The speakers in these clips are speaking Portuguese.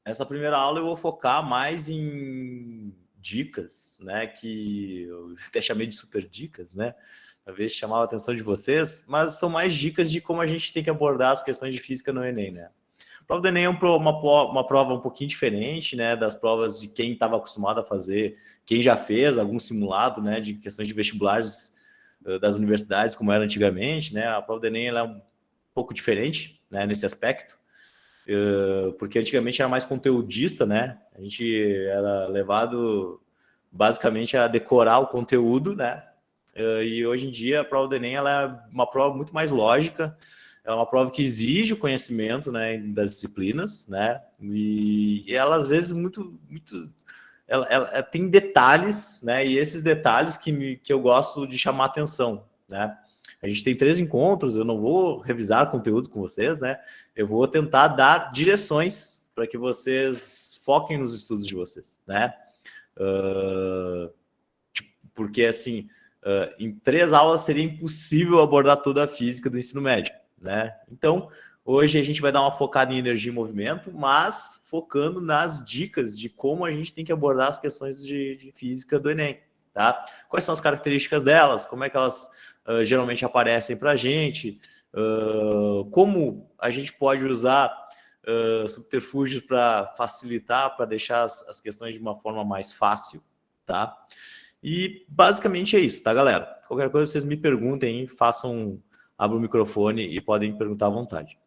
essa primeira aula eu vou focar mais em dicas, né? Que eu até chamei de super dicas, né? Para ver se chamava a atenção de vocês, mas são mais dicas de como a gente tem que abordar as questões de física no Enem, né? A prova do Enem é uma prova um pouquinho diferente, né? Das provas de quem estava acostumado a fazer, quem já fez algum simulado, né? De questões de vestibulares das universidades, como era antigamente, né? A prova do Enem ela é um pouco diferente, né? Nesse aspecto. Porque antigamente era mais conteudista, né? A gente era levado basicamente a decorar o conteúdo, né? E hoje em dia a prova do Enem ela é uma prova muito mais lógica, é uma prova que exige o conhecimento, né, das disciplinas, né? E ela às vezes ela tem detalhes, né? E esses detalhes que eu gosto de chamar atenção, né? A gente tem 3 encontros, eu não vou revisar conteúdos com vocês, né? Eu vou tentar dar direções para que vocês foquem nos estudos de vocês, né? Porque, assim, em 3 aulas seria impossível abordar toda a física do ensino médio, né? Então, hoje a gente vai dar uma focada em energia e movimento, mas focando nas dicas de como a gente tem que abordar as questões de física do Enem, tá? Quais são as características delas, como é que elas geralmente aparecem para a gente, como a gente pode usar subterfúgios para facilitar, para deixar as questões de uma forma mais fácil, tá? E basicamente é isso, tá, galera? Qualquer coisa vocês me perguntem, abram o microfone e podem perguntar à vontade.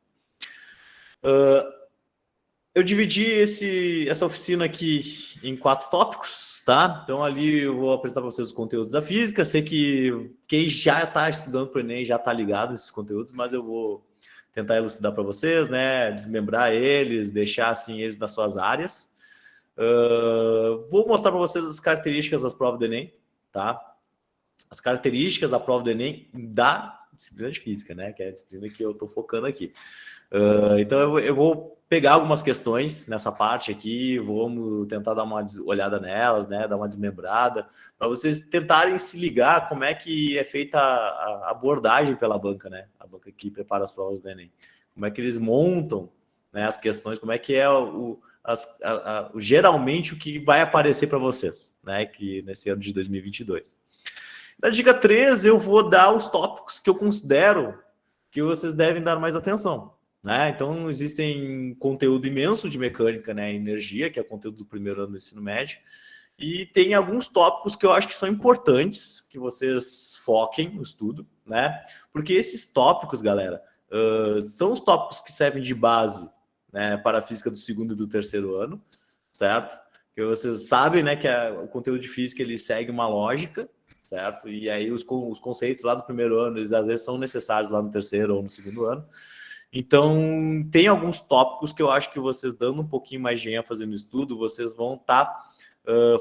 Eu dividi essa oficina aqui em 4 tópicos, tá? Então ali eu vou apresentar para vocês os conteúdos da física. Sei que quem já está estudando para o Enem já está ligado a esses conteúdos, mas eu vou tentar elucidar para vocês, né? Desmembrar eles, deixar assim eles nas suas áreas. Vou mostrar para vocês as características das provas do Enem, tá? As características da prova do Enem da disciplina de física, né? Que é a disciplina que eu estou focando aqui. Então eu vou pegar algumas questões nessa parte aqui, vamos tentar dar uma olhada nelas, né? Dar uma desmembrada, para vocês tentarem se ligar como é que é feita a abordagem pela banca, né? A banca que prepara as provas do Enem. Como é que eles montam, né, as questões, como é que é geralmente o que vai aparecer para vocês, né? Que nesse ano de 2022. Na dica 3, eu vou dar os tópicos que eu considero que vocês devem dar mais atenção, né? Então, existem conteúdo imenso de mecânica, né? Energia, que é o conteúdo do primeiro ano do ensino médio. E tem alguns tópicos que eu acho que são importantes que vocês foquem no estudo, né? Porque esses tópicos, galera, são os tópicos que servem de base, né, para a física do segundo e do terceiro ano, certo? Porque vocês sabem, né, que o conteúdo de física ele segue uma lógica, certo? E aí os conceitos lá do primeiro ano, eles às vezes são necessários lá no terceiro ou no segundo ano. Então, tem alguns tópicos que eu acho que vocês dando um pouquinho mais de ênfase no estudo, vocês vão estar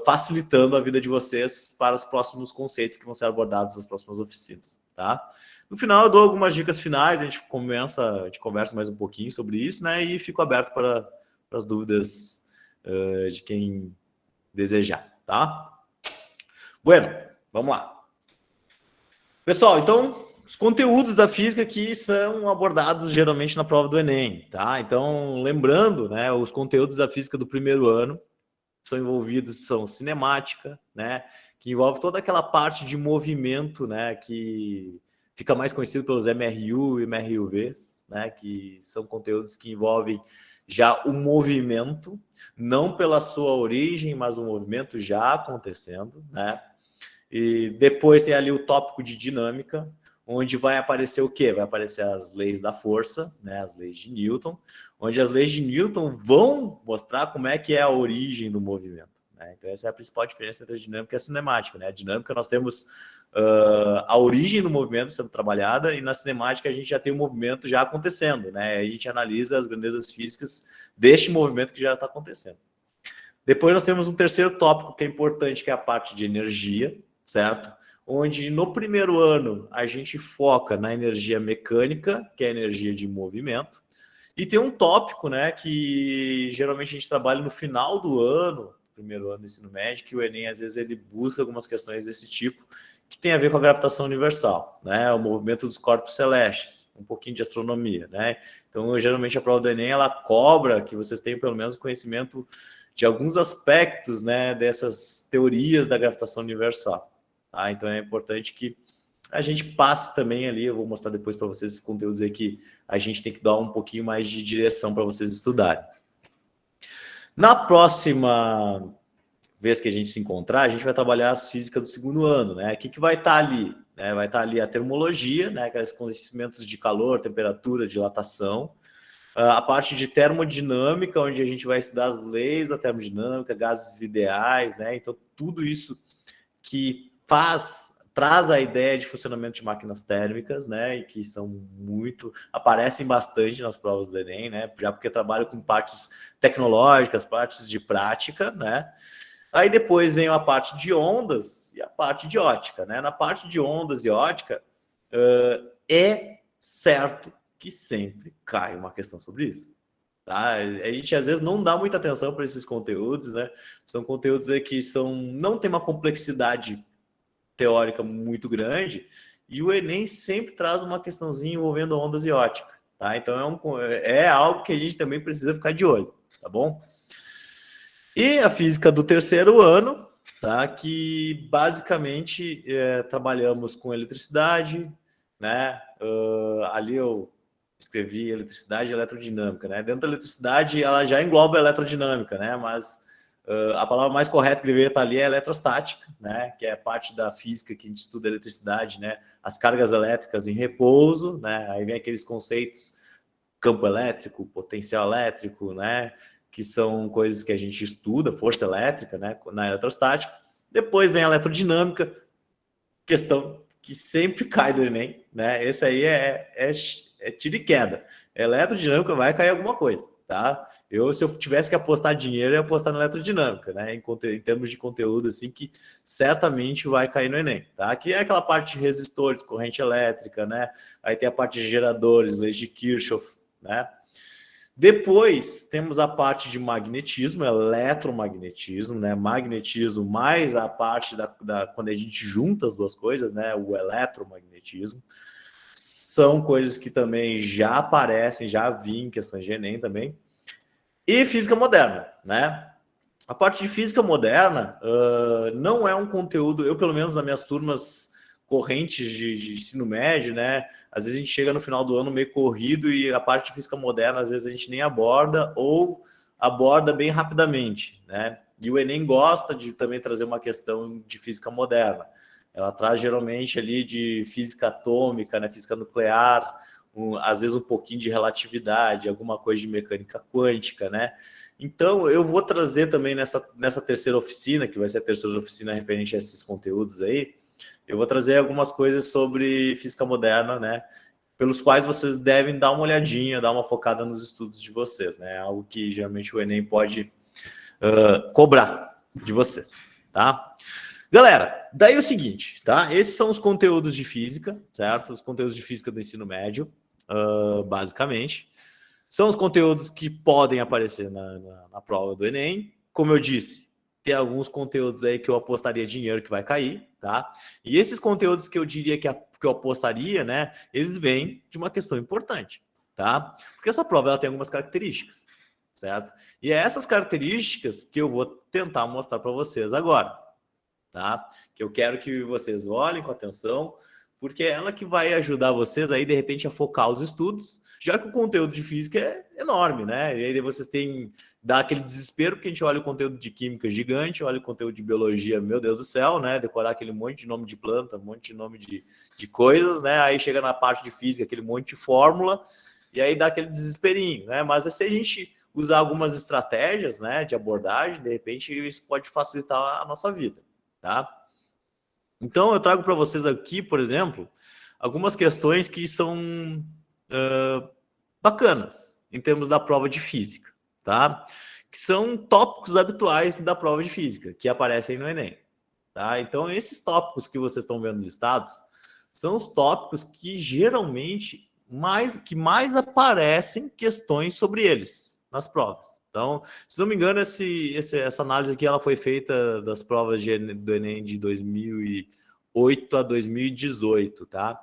facilitando a vida de vocês para os próximos conceitos que vão ser abordados nas próximas oficinas, tá? No final, eu dou algumas dicas finais, a gente conversa mais um pouquinho sobre isso, né? E fico aberto para as dúvidas de quem desejar, tá? Bueno, vamos lá. Pessoal, então, os conteúdos da física aqui são abordados geralmente na prova do Enem, tá? Então, lembrando, né, os conteúdos da física do primeiro ano são cinemática, né, que envolve toda aquela parte de movimento, né, que fica mais conhecido pelos MRU e MRUVs, né, que são conteúdos que envolvem já o movimento, não pela sua origem, mas o movimento já acontecendo, né? E depois tem ali o tópico de dinâmica, onde vai aparecer o quê? Vai aparecer as leis da força, né, as leis de Newton, onde as leis de Newton vão mostrar como é que é a origem do movimento, né? Então essa é a principal diferença entre a dinâmica e a cinemática, né? A dinâmica nós temos a origem do movimento sendo trabalhada, e na cinemática a gente já tem o movimento já acontecendo, né? A gente analisa as grandezas físicas deste movimento que já está acontecendo. Depois nós temos um terceiro tópico que é importante, que é a parte de energia, certo? Onde no primeiro ano a gente foca na energia mecânica, que é a energia de movimento, e tem um tópico, né, que geralmente a gente trabalha no final do ano, primeiro ano do ensino médio, que o Enem às vezes ele busca algumas questões desse tipo, que tem a ver com a gravitação universal, né? O movimento dos corpos celestes, um pouquinho de astronomia, né? Então, geralmente a prova do Enem, ela cobra que vocês tenham pelo menos conhecimento de alguns aspectos, né, dessas teorias da gravitação universal, tá? Então é importante que a gente passe também ali, eu vou mostrar depois para vocês esses conteúdos aí que a gente tem que dar um pouquinho mais de direção para vocês estudarem. Na próxima vez que a gente se encontrar, a gente vai trabalhar as físicas do segundo ano, né? O que vai estar ali? Né? Vai estar ali a termologia, né? Aqueles conhecimentos de calor, temperatura, dilatação. A parte de termodinâmica, onde a gente vai estudar as leis da termodinâmica, gases ideais, né? Então, tudo isso que traz a ideia de funcionamento de máquinas térmicas, né? E que aparecem bastante nas provas do Enem, né? Já porque trabalho com partes tecnológicas, partes de prática, né? Aí depois vem a parte de ondas e a parte de ótica, né? Na parte de ondas e ótica, é certo que sempre cai uma questão sobre isso. Tá? A gente às vezes não dá muita atenção para esses conteúdos, né? São conteúdos aí que não tem uma complexidade teórica muito grande, e o Enem sempre traz uma questãozinha envolvendo ondas e ótica, tá? Então é algo que a gente também precisa ficar de olho, tá bom? E a física do terceiro ano, tá? Que basicamente trabalhamos com eletricidade, né? Ali eu escrevi eletricidade e elerodinâmica, né? Dentro da eletricidade, ela já engloba a elerodinâmica, né? Mas a palavra mais correta que deveria estar ali é eletrostática, né? Que é parte da física que a gente estuda a eletricidade, né? As cargas elétricas em repouso, né? Aí vem aqueles conceitos campo elétrico, potencial elétrico, né? Que são coisas que a gente estuda, força elétrica, né? Na eletrostática. Depois vem a elerodinâmica, questão que sempre cai do Enem, né? Esse aí é tiro e queda. Eletrodinâmica vai cair alguma coisa, tá? Se eu tivesse que apostar dinheiro, eu ia apostar na elerodinâmica, né? Em termos de conteúdo, assim, que certamente vai cair no Enem, tá? Aqui é aquela parte de resistores, corrente elétrica, né? Aí tem a parte de geradores, leis de Kirchhoff, né? Depois temos a parte de magnetismo, eletromagnetismo, né? Magnetismo mais a parte quando a gente junta as duas coisas, né? O eletromagnetismo. São coisas que também já aparecem, já vi em questões de Enem também. E física moderna, né? A parte de física moderna não é um conteúdo, eu pelo menos nas minhas turmas correntes de ensino médio, né? Às vezes a gente chega no final do ano meio corrido e a parte de física moderna às vezes a gente nem aborda ou aborda bem rapidamente, né? E o Enem gosta de também trazer uma questão de física moderna. Ela traz geralmente ali de física atômica, né? Física nuclear, às vezes um pouquinho de relatividade, alguma coisa de mecânica quântica, né? Então, eu vou trazer também nessa terceira oficina, que vai ser a terceira oficina referente a esses conteúdos aí, eu vou trazer algumas coisas sobre física moderna, né? Pelos quais vocês devem dar uma olhadinha, dar uma focada nos estudos de vocês, né? Algo que geralmente o Enem pode cobrar de vocês, tá? Galera, daí é o seguinte, tá? Esses são os conteúdos de física, certo? Os conteúdos de física do ensino médio, basicamente. São os conteúdos que podem aparecer na prova do Enem. Como eu disse, tem alguns conteúdos aí que eu apostaria dinheiro que vai cair, tá? E esses conteúdos que eu diria que eu apostaria, né? Eles vêm de uma questão importante, tá? Porque essa prova ela tem algumas características, certo? E é essas características que eu vou tentar mostrar para vocês agora, tá? Que eu quero que vocês olhem com atenção, porque é ela que vai ajudar vocês aí, de repente, a focar os estudos, já que o conteúdo de física é enorme, né? E aí vocês dá aquele desespero, porque a gente olha o conteúdo de química gigante, olha o conteúdo de biologia, meu Deus do céu, né? Decorar aquele monte de nome de planta, um monte de nome de coisas, né? Aí chega na parte de física, aquele monte de fórmula, e aí dá aquele desesperinho, né? Mas se a gente usar algumas estratégias, né, de abordagem, de repente isso pode facilitar a nossa vida, tá? Então, eu trago para vocês aqui, por exemplo, algumas questões que são bacanas em termos da prova de física, tá? Que são tópicos habituais da prova de física, que aparecem no Enem, tá? Então, esses tópicos que vocês estão vendo listados são os tópicos que geralmente mais aparecem questões sobre eles nas provas. Então, se não me engano, essa análise aqui ela foi feita das provas do Enem de 2000 2008 a 2018, tá?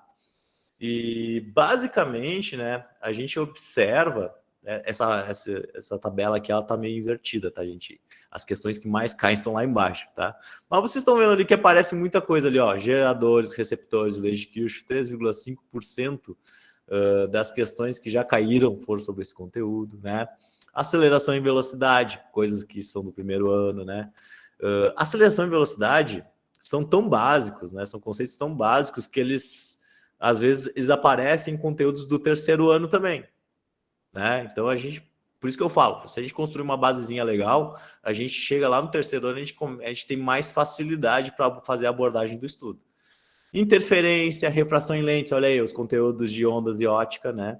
E basicamente, né, a gente observa essa tabela aqui, ela tá meio invertida, tá, gente? As questões que mais caem estão lá embaixo, tá? Mas vocês estão vendo ali que aparece muita coisa ali, ó, geradores, receptores, leis de Kirchhoff, 3,5% das questões que já caíram foram sobre esse conteúdo, né? Aceleração e velocidade, coisas que são do primeiro ano, né? Aceleração e velocidade são tão básicos, né? São conceitos tão básicos que eles, às vezes, eles aparecem em conteúdos do terceiro ano também, né? Então por isso que eu falo, se a gente construir uma basezinha legal, a gente chega lá no terceiro ano, a gente tem mais facilidade para fazer a abordagem do estudo. Interferência, refração em lentes, olha aí, os conteúdos de ondas e ótica, né?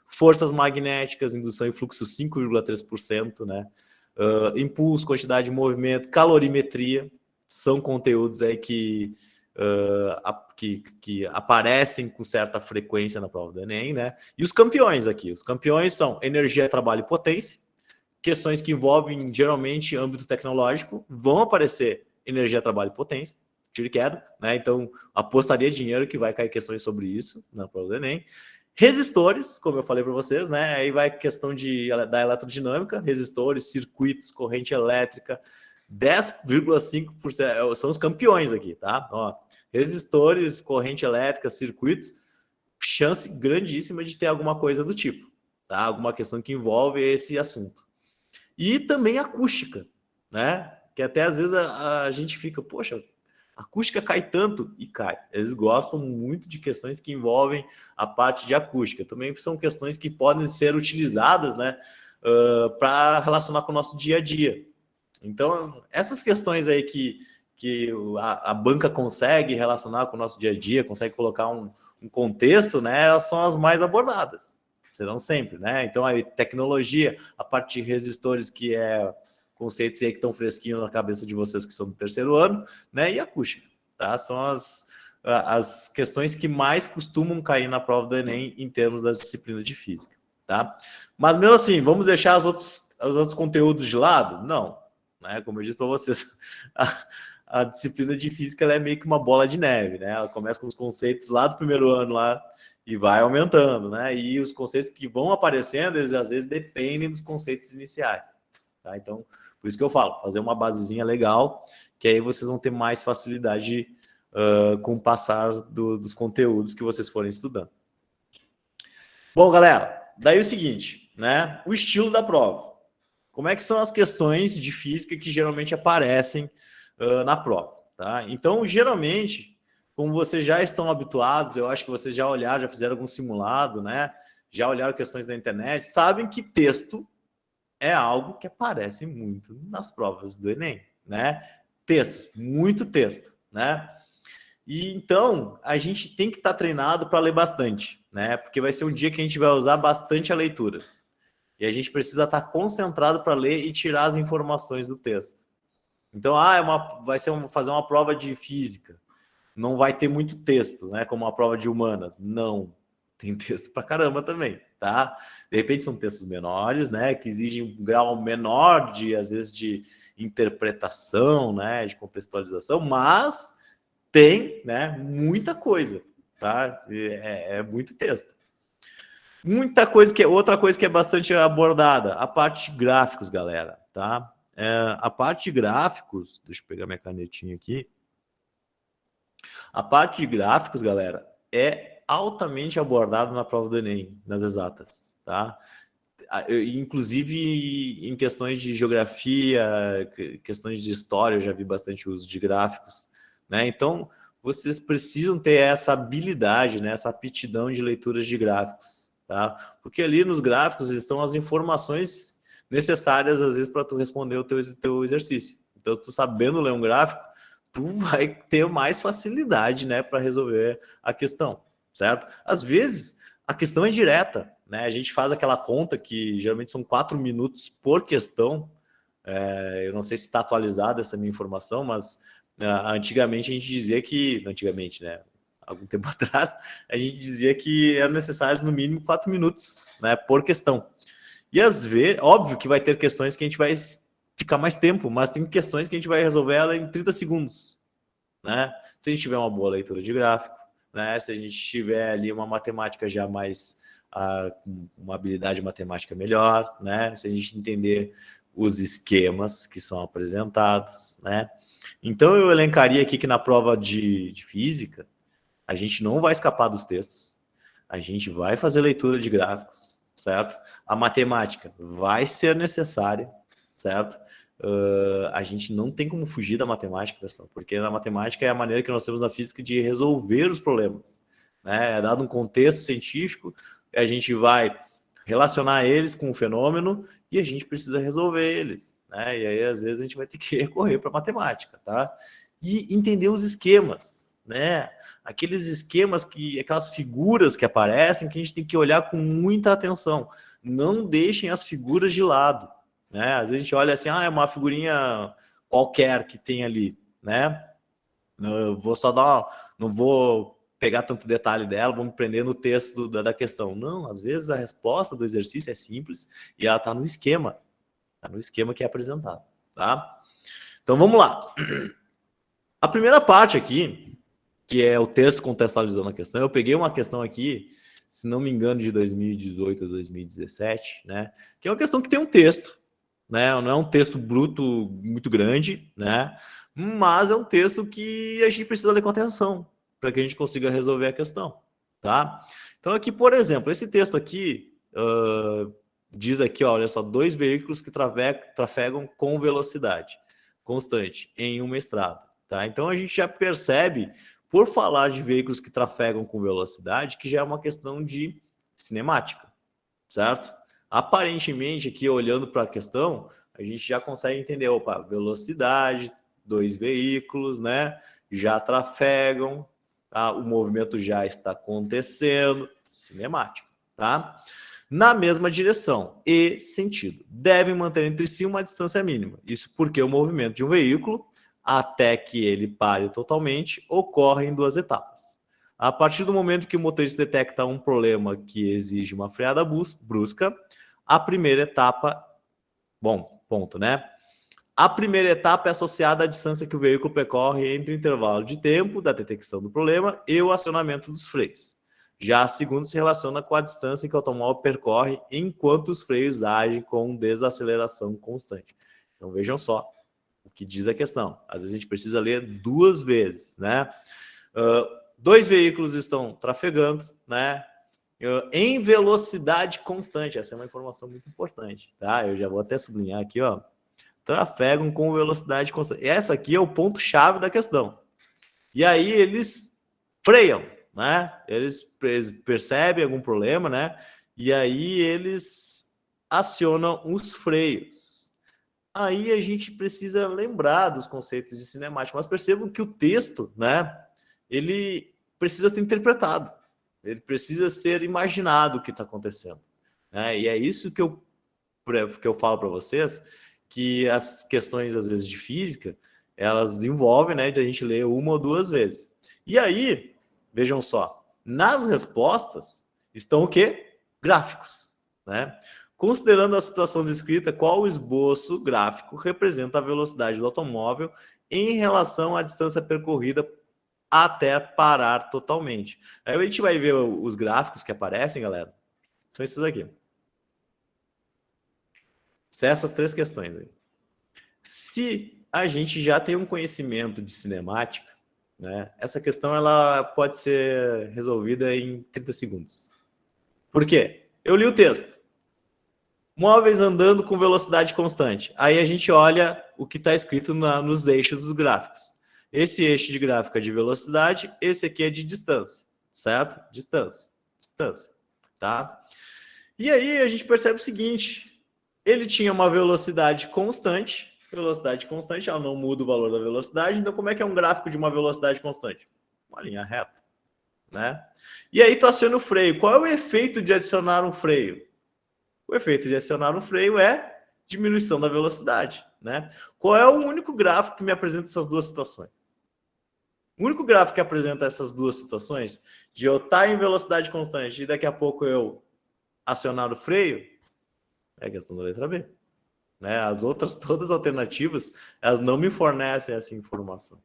Forças magnéticas, indução e fluxo 5,3%, né? Impulso, quantidade de movimento, calorimetria, são conteúdos aí que aparecem com certa frequência na prova do Enem, né? E os campeões aqui, os campeões são energia, trabalho e potência, questões que envolvem geralmente âmbito tecnológico, vão aparecer energia, trabalho e potência, tiro e queda, né? Então apostaria dinheiro que vai cair questões sobre isso na prova do Enem. Resistores, como eu falei para vocês, né? Aí vai questão da eletrodinâmica, resistores, circuitos, corrente elétrica, 10,5% são os campeões aqui, tá? Ó, resistores, corrente elétrica, circuitos, chance grandíssima de ter alguma coisa do tipo, tá? Alguma questão que envolve esse assunto. E também acústica, né? Que até às vezes a gente fica, poxa, a acústica cai tanto, e cai. Eles gostam muito de questões que envolvem a parte de acústica. Também são questões que podem ser utilizadas, né, para relacionar com o nosso dia a dia. Então, essas questões aí que a banca consegue relacionar com o nosso dia a dia, consegue colocar um contexto, né, elas são as mais abordadas. Serão sempre, né? Então, a tecnologia, a parte de resistores, que é conceitos aí que estão fresquinhos na cabeça de vocês que são do terceiro ano, né? E acústica, tá? São as questões que mais costumam cair na prova do Enem em termos das disciplinas de física, tá? Mas mesmo assim, vamos deixar os outros conteúdos de lado? Não, né? Como eu disse para vocês, a disciplina de física ela é meio que uma bola de neve, né? Ela começa com os conceitos lá do primeiro ano lá e vai aumentando, né? E os conceitos que vão aparecendo, eles às vezes dependem dos conceitos iniciais, tá? Então, por isso que eu falo, fazer uma basezinha legal, que aí vocês vão ter mais facilidade com o passar dos conteúdos que vocês forem estudando. Bom, galera, daí é o seguinte, né? O estilo da prova. Como é que são as questões de física que geralmente aparecem na prova, tá? Então, geralmente, como vocês já estão habituados, eu acho que vocês já olharam, já fizeram algum simulado, né? Já olharam questões da internet, sabem que texto é algo que aparece muito nas provas do Enem, né? Texto, muito texto, né? E então a gente tem que estar treinado para ler bastante, né? Porque vai ser um dia que a gente vai usar bastante a leitura. E a gente precisa estar concentrado para ler e tirar as informações do texto. Então, fazer uma prova de física. Não vai ter muito texto, né? Como uma prova de humanas. Não. Tem texto pra caramba também, tá? De repente são textos menores, né? Que exigem um grau menor às vezes, de interpretação, né? De contextualização, mas tem, né? Muita coisa, tá? É muito texto. Outra coisa que é bastante abordada, a parte de gráficos, galera, tá? A parte de gráficos, deixa eu pegar minha canetinha aqui. A parte de gráficos, galera, é altamente abordado na prova do Enem, nas exatas, tá? Inclusive em questões de geografia, questões de história, eu já vi bastante uso de gráficos, né? Então, vocês precisam ter essa habilidade, né? Essa aptidão de leituras de gráficos, tá? Porque ali nos gráficos estão as informações necessárias, às vezes, para tu responder o teu exercício. Então, tu sabendo ler um gráfico, tu vai ter mais facilidade, né, para resolver a questão, certo? Às vezes, a questão é direta, né? A gente faz aquela conta que geralmente são 4 minutos por questão. Eu não sei se está atualizada essa minha informação, mas antigamente a gente dizia que... Antigamente, né? Algum tempo atrás, a gente dizia que eram necessários no mínimo 4 minutos, né, por questão. E às vezes, óbvio que vai ter questões que a gente vai ficar mais tempo, mas tem questões que a gente vai resolver ela em 30 segundos, né? se a gente tiver uma boa leitura de gráfico, né? Se a gente tiver ali uma matemática já mais, uma habilidade matemática melhor, né? Se a gente entender os esquemas que são apresentados, né? Então eu elencaria aqui que na prova de física, a gente não vai escapar dos textos, a gente vai fazer leitura de gráficos, certo? A matemática vai ser necessária, certo? A gente não tem como fugir da matemática, pessoal, porque na matemática é a maneira que nós temos na física de resolver os problemas, né? É dado um contexto científico, a gente vai relacionar eles com o fenômeno e a gente precisa resolver eles, né? E aí, às vezes, a gente vai ter que recorrer para a matemática, tá? E entender os esquemas, né? Aqueles esquemas, aquelas figuras que aparecem, que a gente tem que olhar com muita atenção. Não deixem as figuras de lado, né? Às vezes a gente olha assim, é uma figurinha qualquer que tem ali, né? Eu vou só não vou pegar tanto detalhe dela, vou me prender no texto da questão. Não, às vezes a resposta do exercício é simples e ela está no esquema que é apresentado, tá? Então vamos lá. A primeira parte aqui, que é o texto contextualizando a questão, eu peguei uma questão aqui, se não me engano, de 2018 ou 2017, né? Que é uma questão que tem um texto, né? Não é um texto bruto muito grande, né? Mas é um texto que a gente precisa ler com atenção para que a gente consiga resolver a questão, tá? Então aqui, por exemplo, esse texto aqui diz aqui, ó, olha só, 2 veículos que trafegam com velocidade constante em uma estrada, tá? Então a gente já percebe, por falar de veículos que trafegam com velocidade, que já é uma questão de cinemática, certo? Aparentemente, aqui olhando para a questão, a gente já consegue entender, opa, velocidade, 2 veículos, né? Já trafegam, tá? O movimento já está acontecendo, cinemático, tá? Na mesma direção e sentido. Devem manter entre si uma distância mínima. Isso porque o movimento de um veículo, até que ele pare totalmente, ocorre em 2 etapas. A partir do momento que o motorista detecta um problema que exige uma freada brusca, a primeira etapa... Bom, ponto, né? A primeira etapa é associada à distância que o veículo percorre entre o intervalo de tempo da detecção do problema e o acionamento dos freios. Já a segunda se relaciona com a distância que o automóvel percorre enquanto os freios agem com desaceleração constante. Então vejam só o que diz a questão. Às vezes a gente precisa ler 2 vezes, né? 2 veículos estão trafegando, né? Em velocidade constante. Essa é uma informação muito importante, tá? Eu já vou até sublinhar aqui, ó. Trafegam com velocidade constante. Essa aqui é o ponto-chave da questão. E aí eles freiam, né? Eles percebem algum problema, né? E aí eles acionam os freios. Aí a gente precisa lembrar dos conceitos de cinemática, mas percebam que o texto, né? Ele precisa ser interpretado. Ele precisa ser imaginado o que está acontecendo, né? E é isso que eu falo para vocês, que as questões, às vezes, de física, elas envolvem, né, de a gente ler 1 ou 2 vezes. E aí, vejam só, nas respostas estão o quê? Gráficos, né? Considerando a situação descrita, qual esboço gráfico representa a velocidade do automóvel em relação à distância percorrida até parar totalmente. Aí a gente vai ver os gráficos que aparecem, galera. São esses aqui. São essas 3 questões aí. Se a gente já tem um conhecimento de cinemática, né, essa questão ela pode ser resolvida em 30 segundos. Por quê? Eu li o texto. Móveis andando com velocidade constante. Aí a gente olha o que está escrito nos eixos dos gráficos. Esse eixo de gráfico é de velocidade, esse aqui é de distância, certo? Distância, tá? E aí a gente percebe o seguinte, ele tinha uma velocidade constante, ela não muda o valor da velocidade, então como é que é um gráfico de uma velocidade constante? Uma linha reta, né? E aí tu aciona o freio. Qual é o efeito de adicionar um freio? O efeito de adicionar um freio é diminuição da velocidade, né? Qual é o único gráfico que me apresenta essas 2 situações? O único gráfico que apresenta essas 2 situações, de eu estar em velocidade constante e daqui a pouco eu acionar o freio, é a questão da letra B. Né? As outras, todas as alternativas, elas não me fornecem essa informação.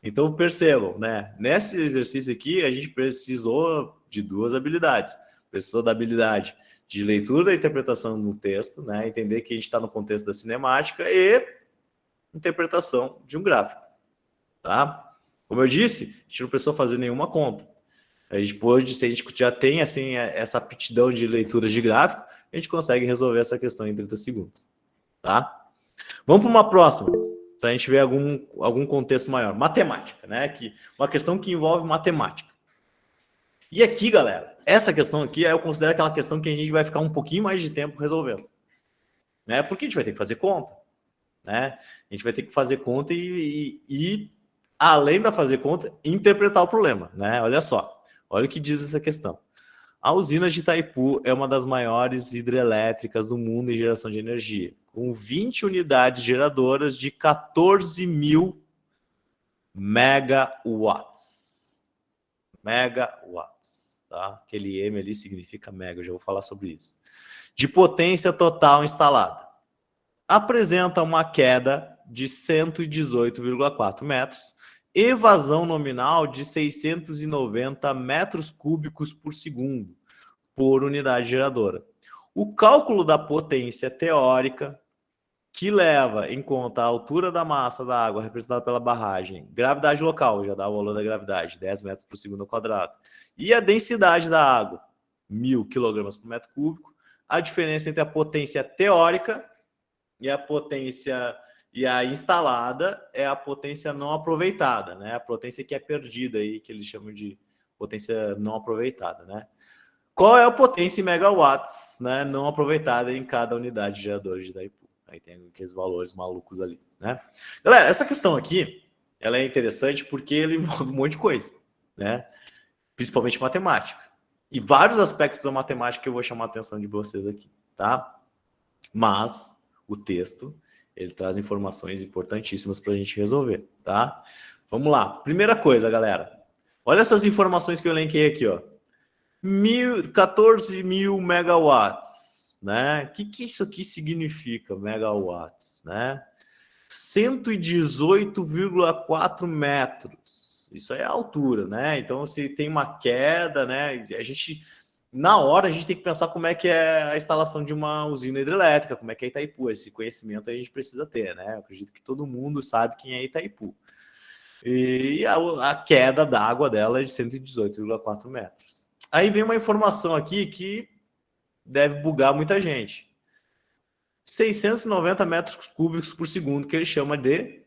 Então percebam, né? Nesse exercício aqui, a gente precisou de duas habilidades. Precisou da habilidade de leitura e interpretação no texto, né? Entender que a gente está no contexto da cinemática e interpretação de um gráfico, tá? Como eu disse, a gente não precisou fazer nenhuma conta. A gente pode, se a gente já tem assim essa aptidão de leitura de gráfico, a gente consegue resolver essa questão em 30 segundos, tá? Vamos para uma próxima, para a gente ver algum contexto maior. Matemática, né? Uma questão que envolve matemática. E aqui, galera, essa questão aqui eu considero aquela questão que a gente vai ficar um pouquinho mais de tempo resolvendo, né? Porque a gente vai ter que fazer conta, né? A gente vai ter que fazer conta e além da fazer conta, interpretar o problema, né? Olha só, olha o que diz essa questão. A usina de Itaipu é uma das maiores hidrelétricas do mundo em geração de energia, com 20 unidades geradoras de 14.000 megawatts. Megawatts, tá? Aquele M ali significa mega, eu já vou falar sobre isso. De potência total instalada. Apresenta uma queda de 118,4 metros, evasão nominal de 690 metros cúbicos por segundo por unidade geradora. O cálculo da potência teórica, que leva em conta a altura da massa da água representada pela barragem, gravidade local, já dá o valor da gravidade, 10 metros por segundo ao quadrado, e a densidade da água, 1.000 kg por metro cúbico, a diferença entre a potência teórica e a potência e a instalada é a potência não aproveitada, né? A potência que é perdida aí, que eles chamam de potência não aproveitada, né? Qual é a potência em megawatts, né, não aproveitada em cada unidade de geradores de Itaipu? Aí tem aqueles valores malucos ali, né? Galera, essa questão aqui, ela é interessante porque ela envolve um monte de coisa, né? Principalmente matemática. E vários aspectos da matemática que eu vou chamar a atenção de vocês aqui, tá? Mas o texto, ele traz informações importantíssimas para a gente resolver, tá? Vamos lá. Primeira coisa, galera. Olha essas informações que eu elenquei aqui, ó. 14.000 megawatts, né? O que isso aqui significa, megawatts, né? 118,4 metros. Isso é a altura, né? Então, se tem uma queda, né? Na hora, a gente tem que pensar como é que é a instalação de uma usina hidrelétrica, como é que é Itaipu. Esse conhecimento a gente precisa ter, né? Eu acredito que todo mundo sabe quem é Itaipu. E a queda da água dela é de 118,4 metros. Aí vem uma informação aqui que deve bugar muita gente. 690 metros cúbicos por segundo, que ele chama de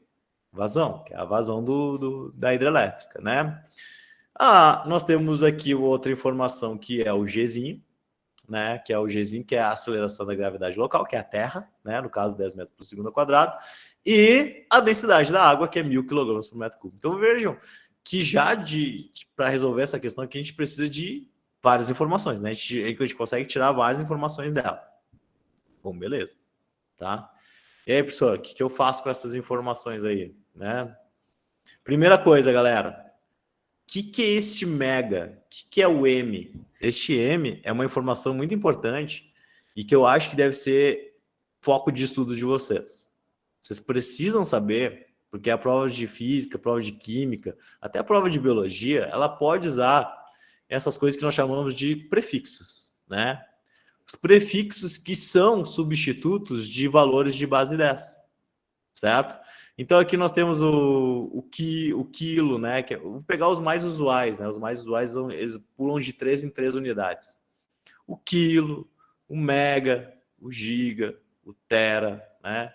vazão, que é a vazão da hidrelétrica, né? Nós temos aqui outra informação que é o Gzinho, né? Que é o Gzinho, que é a aceleração da gravidade local, que é a Terra, né? No caso, 10 metros por segundo ao quadrado. E a densidade da água, que é 1.000 kg por metro cúbico. Então vejam que já para resolver essa questão aqui, a gente precisa de várias informações, né? A gente consegue tirar várias informações dela. Bom, beleza. Tá? E aí, professor, o que eu faço com essas informações aí? Né? Primeira coisa, galera. O que é este mega? O que é o M? Este M é uma informação muito importante e que eu acho que deve ser foco de estudo de vocês. Vocês precisam saber, porque a prova de física, a prova de química, até a prova de biologia, ela pode usar essas coisas que nós chamamos de prefixos, né? Os prefixos que são substitutos de valores de base 10, certo? Então aqui nós temos o quilo, né? Vou pegar os mais usuais, né? Os mais usuais eles pulam de 3 em 3 unidades. O quilo, o mega, o giga, o tera, né?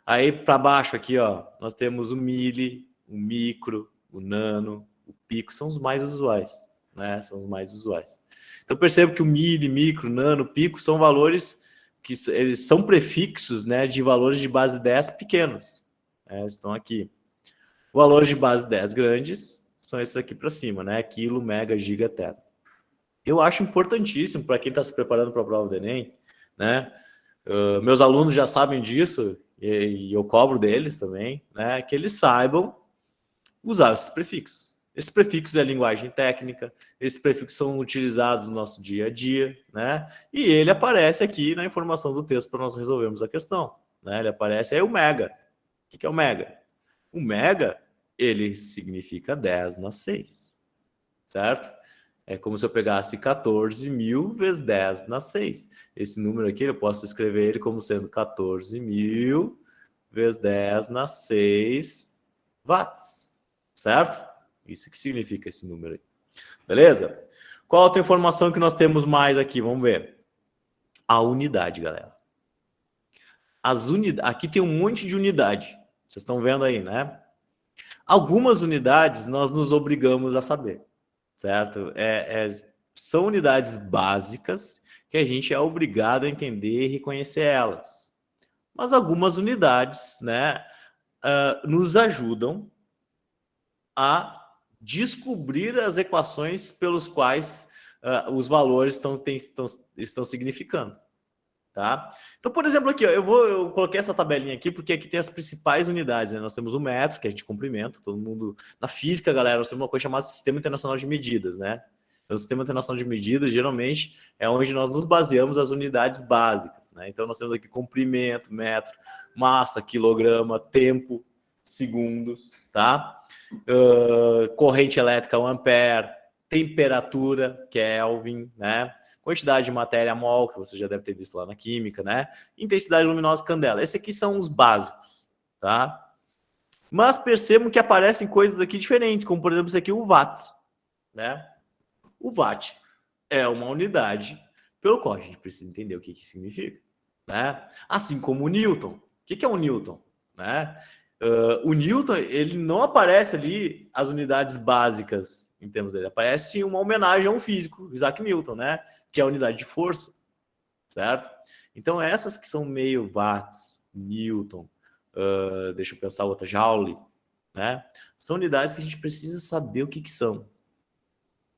Aí para baixo aqui, ó, nós temos o mili, o micro, o nano, o pico, são os mais usuais, né? São os mais usuais. Então percebo que o mili, micro, nano, pico são valores que eles são prefixos, né, de valores de base 10 pequenos. Estão aqui. Valores de base 10 grandes são esses aqui para cima, né? Quilo, mega, giga, tera. Eu acho importantíssimo para quem está se preparando para a prova do Enem, né? Meus alunos já sabem disso e eu cobro deles também, né? Que eles saibam usar esses prefixos. Esses prefixos é linguagem técnica, esses prefixos são utilizados no nosso dia a dia, né? E ele aparece aqui na informação do texto para nós resolvermos a questão, né? Ele aparece aí o mega. O que é o mega? O mega, ele significa 10 na 6, certo? É como se eu pegasse 14.000 vezes 10 na 6. Esse número aqui eu posso escrever ele como sendo 14.000 vezes 10 na 6 watts, certo? Isso que significa esse número aí. Beleza? Qual outra informação que nós temos mais aqui? Vamos ver. A unidade, galera. Aqui tem um monte de unidade. Vocês estão vendo aí, né? Algumas unidades nós nos obrigamos a saber, certo? São unidades básicas que a gente é obrigado a entender e reconhecer elas. Mas algumas unidades, né, nos ajudam a descobrir as equações pelos quais os valores estão significando. Tá? Então, por exemplo, aqui, ó, eu coloquei essa tabelinha aqui porque aqui tem as principais unidades, né? Nós temos o metro, que é de comprimento, todo mundo... Na física, galera, nós temos uma coisa chamada Sistema Internacional de Medidas, né? Então, o Sistema Internacional de Medidas, geralmente, é onde nós nos baseamos as unidades básicas, né? Então, nós temos aqui comprimento, metro, massa, quilograma, tempo, segundos, tá? Corrente elétrica, 1 ampere, temperatura, Kelvin, né? Quantidade de matéria mol, que você já deve ter visto lá na química, né? Intensidade luminosa, candela. Esses aqui são os básicos, tá? Mas percebam que aparecem coisas aqui diferentes, como por exemplo esse aqui, o watt, né? O watt é uma unidade pelo qual a gente precisa entender o que significa, né? Assim como o Newton. O que é o Newton, né? O Newton, ele não aparece ali as unidades básicas em termos dele, aparece uma homenagem a um físico, Isaac Newton, né? Que é a unidade de força, certo? Então, essas que são meio watts, Newton, deixa eu pensar outra, Joule, né? São unidades que a gente precisa saber o que são.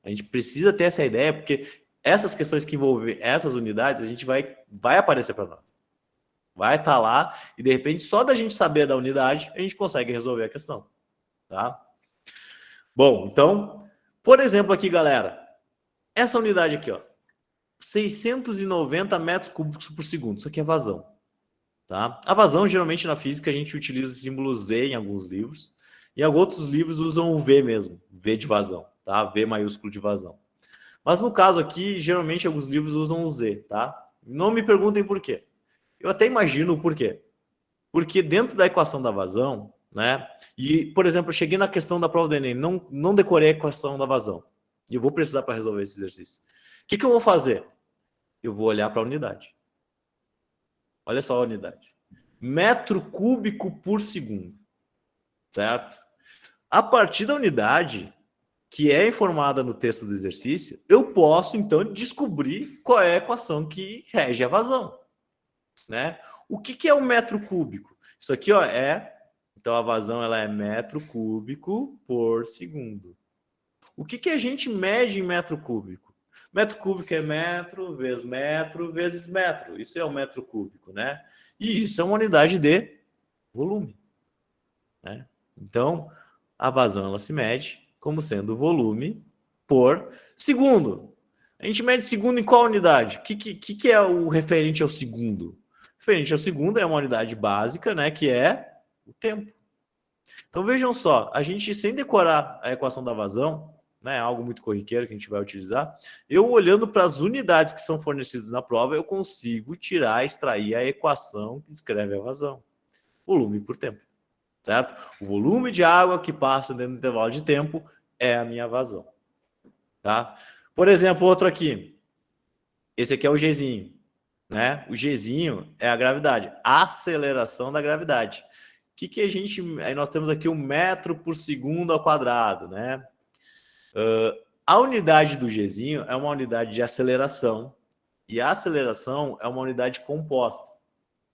A gente precisa ter essa ideia, porque essas questões que envolvem essas unidades, a gente vai aparecer para nós. Vai estar lá e, de repente, só da gente saber da unidade, a gente consegue resolver a questão, tá? Bom, então, por exemplo aqui, galera, essa unidade aqui, ó, 690 metros cúbicos por segundo. Isso aqui é vazão. Tá? A vazão, geralmente, na física, a gente utiliza o símbolo Z em alguns livros. Em outros livros usam o V mesmo. V de vazão. Tá? V maiúsculo de vazão. Mas no caso aqui, geralmente, alguns livros usam o Z. Tá? Não me perguntem por quê. Eu até imagino o porquê. Porque dentro da equação da vazão, né? E, por exemplo, eu cheguei na questão da prova do Enem, não decorei a equação da vazão. E eu vou precisar para resolver esse exercício. O que eu vou fazer? Eu vou olhar para a unidade. Olha só a unidade. Metro cúbico por segundo. Certo? A partir da unidade, que é informada no texto do exercício, eu posso, então, descobrir qual é a equação que rege a vazão. Né? O que é o metro cúbico? Isso aqui, ó, então, a vazão ela é metro cúbico por segundo. O que a gente mede em metro cúbico? Metro cúbico é metro vezes metro. Isso é um metro cúbico, né? E isso é uma unidade de volume, né? Então, a vazão ela se mede como sendo volume por segundo. A gente mede segundo em qual unidade? O que é o referente ao segundo? Referente ao segundo é uma unidade básica, né? Que é o tempo. Então, vejam só, a gente, sem decorar a equação da vazão, né, algo muito corriqueiro que a gente vai utilizar, eu olhando para as unidades que são fornecidas na prova, eu consigo extrair a equação que descreve a vazão. Volume por tempo, certo? O volume de água que passa dentro do intervalo de tempo é a minha vazão, tá? Por exemplo, outro aqui. Esse aqui é o Gzinho, né? O Gzinho é a gravidade, a aceleração da gravidade. Aí nós temos aqui o metro por segundo ao quadrado, né? A unidade do Gzinho é uma unidade de aceleração, e a aceleração é uma unidade composta,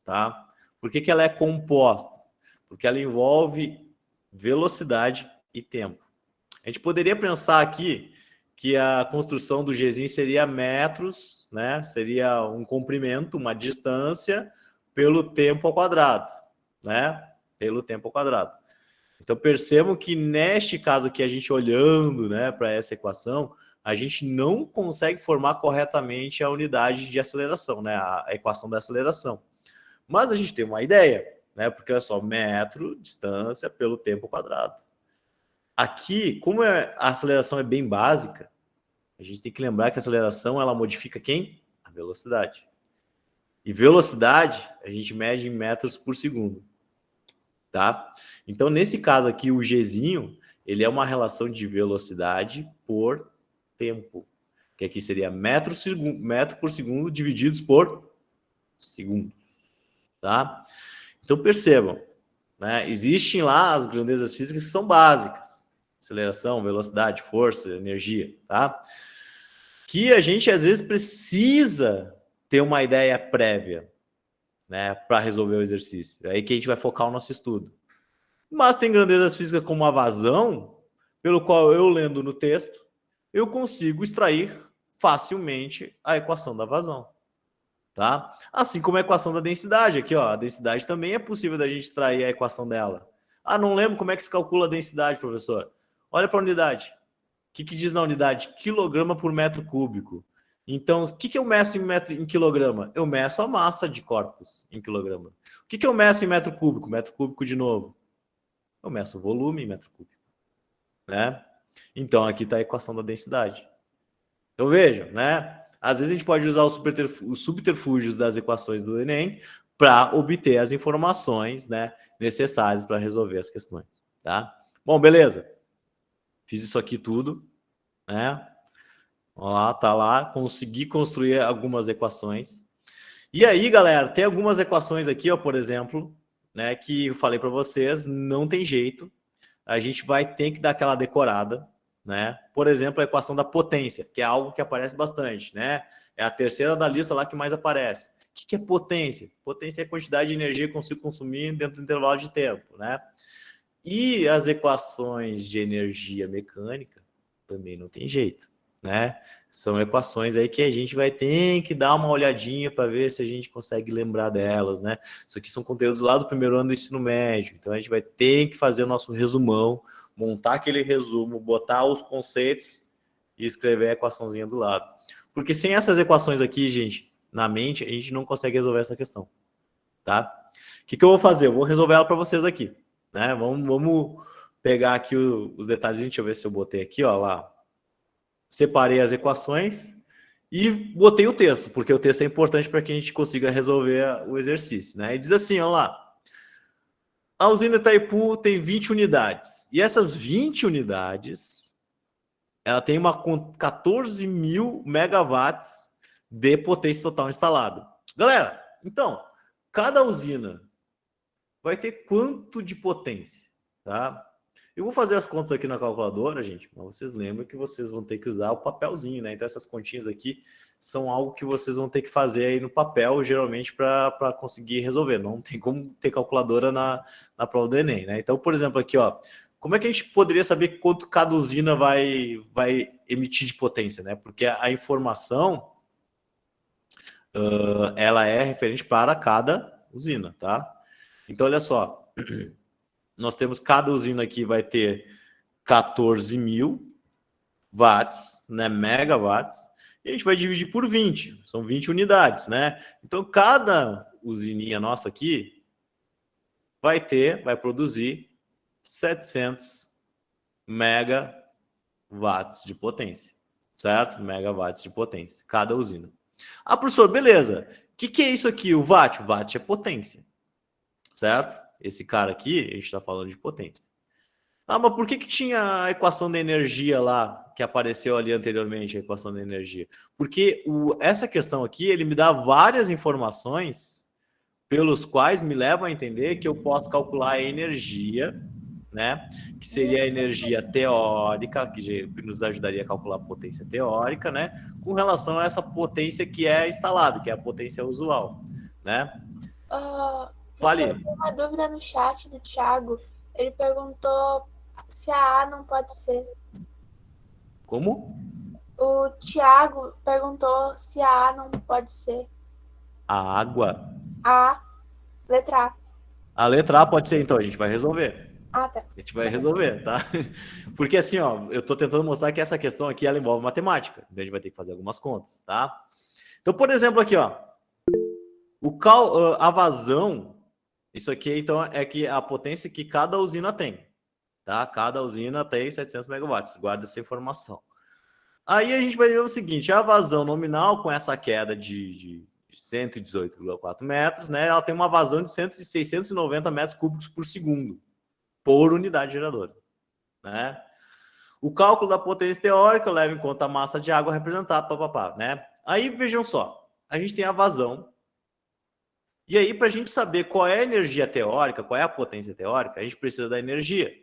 tá? Por que ela é composta? Porque ela envolve velocidade e tempo. A gente poderia pensar aqui que a construção do Gzinho seria metros, né? Seria um comprimento, uma distância pelo tempo ao quadrado, né? Pelo tempo ao quadrado. Então, percebam que neste caso aqui, a gente olhando, né, para essa equação, a gente não consegue formar corretamente a unidade de aceleração, né, a equação da aceleração. Mas a gente tem uma ideia, né, porque olha só, metro, distância pelo tempo quadrado. aqui, como a aceleração é bem básica, a gente tem que lembrar que a aceleração ela modifica quem? A velocidade. E velocidade a gente mede em metros por segundo. Tá? Então, nesse caso aqui, o Gzinho, ele é uma relação de velocidade por tempo. Que aqui seria metro por segundo divididos por segundo. Tá? Então, percebam, né? Existem lá as grandezas físicas que são básicas. Aceleração, velocidade, força, energia, tá? Que a gente, às vezes, precisa ter uma ideia prévia, né, para resolver o exercício. É aí que a gente vai focar o nosso estudo. Mas tem grandezas físicas como a vazão, pelo qual eu, lendo no texto, eu consigo extrair facilmente a equação da vazão. Tá? Assim como a equação da densidade. Aqui, ó, a densidade também é possível da gente extrair a equação dela. Ah, não lembro como é que se calcula a densidade, professor. Olha para a unidade. O que diz na unidade? Quilograma por metro cúbico. Então, o que eu meço em quilograma? Eu meço a massa de corpos em quilograma. O que eu meço em metro cúbico? Metro cúbico de novo. Eu meço o volume em metro cúbico. Né? Então, aqui está a equação da densidade. Então, vejam, né? Às vezes a gente pode usar os subterfúgios das equações do Enem para obter as informações, né, necessárias para resolver as questões. Tá? Bom, beleza. Fiz isso aqui tudo, né? Olha lá, tá lá, consegui construir algumas equações. E aí, galera, tem algumas equações aqui, ó, por exemplo, né, que eu falei para vocês, não tem jeito. A gente vai ter que dar aquela decorada, né? Por exemplo, a equação da potência, que é algo que aparece bastante, né? É a terceira da lista lá que mais aparece. O que é potência? Potência é a quantidade de energia que eu consigo consumir dentro do intervalo de tempo, né? E as equações de energia mecânica também não tem jeito, né? São equações aí que a gente vai ter que dar uma olhadinha para ver se a gente consegue lembrar delas, né? Isso aqui são conteúdos lá do primeiro ano do ensino médio, então a gente vai ter que fazer o nosso resumão, montar aquele resumo, botar os conceitos e escrever a equaçãozinha do lado. Porque sem essas equações aqui, gente, na mente, a gente não consegue resolver essa questão, tá? O que eu vou fazer? Eu vou resolver ela para vocês aqui, né? Vamos pegar aqui os detalhes. Deixa eu ver se eu botei aqui, ó, lá. Separei as equações e botei o texto, porque o texto é importante para que a gente consiga resolver o exercício, né? E diz assim, ó lá. A usina Itaipu tem 20 unidades. E essas 20 unidades, ela tem 14 mil megawatts de potência total instalada. Galera, então, cada usina vai ter quanto de potência, tá? Eu vou fazer as contas aqui na calculadora, gente, mas vocês lembram que vocês vão ter que usar o papelzinho, né? Então, essas continhas aqui são algo que vocês vão ter que fazer aí no papel, geralmente, para conseguir resolver. Não tem como ter calculadora na prova do Enem, né? Então, por exemplo, aqui, ó, como é que a gente poderia saber quanto cada usina vai emitir de potência, né? Porque a informação, ela é referente para cada usina, tá? Então, olha só. Nós temos, cada usina aqui vai ter 14 mil watts, né, megawatts, e a gente vai dividir por 20, são 20 unidades, né? Então, cada usininha nossa aqui vai produzir 700 megawatts de potência, certo? Megawatts de potência, cada usina. Ah, professor, beleza. O que é isso aqui, o watt? O watt é potência, certo? Esse cara aqui, a gente está falando de potência. Ah, mas por que tinha a equação da energia lá, que apareceu ali anteriormente, a equação da energia? Porque essa questão aqui, ele me dá várias informações pelos quais me levam a entender que eu posso calcular a energia, né? Que seria a energia teórica, que nos ajudaria a calcular a potência teórica, né? Com relação a essa potência que é instalada, que é a potência usual, né? Eu tenho uma dúvida no chat do Thiago. Ele perguntou se a A não pode ser. Como? O Thiago perguntou se a A não pode ser. A água? A, letra A. A letra A pode ser, então, a gente vai resolver. Ah, tá. A gente vai resolver, tá? Porque assim, ó, eu tô tentando mostrar que essa questão aqui, ela envolve matemática. Então a gente vai ter que fazer algumas contas, tá? Então, por exemplo, aqui, ó. A vazão, isso aqui, então, é que a potência que cada usina tem, tá? Cada usina tem 700 megawatts, guarda essa informação. Aí a gente vai ver o seguinte, a vazão nominal com essa queda de 118,4 metros, né? Ela tem uma vazão de 690 metros cúbicos por segundo, por unidade geradora, né? O cálculo da potência teórica leva em conta a massa de água representada, papapá, né? Aí, vejam só, a gente tem a vazão, e aí, para a gente saber qual é a energia teórica, qual é a potência teórica, a gente precisa da energia,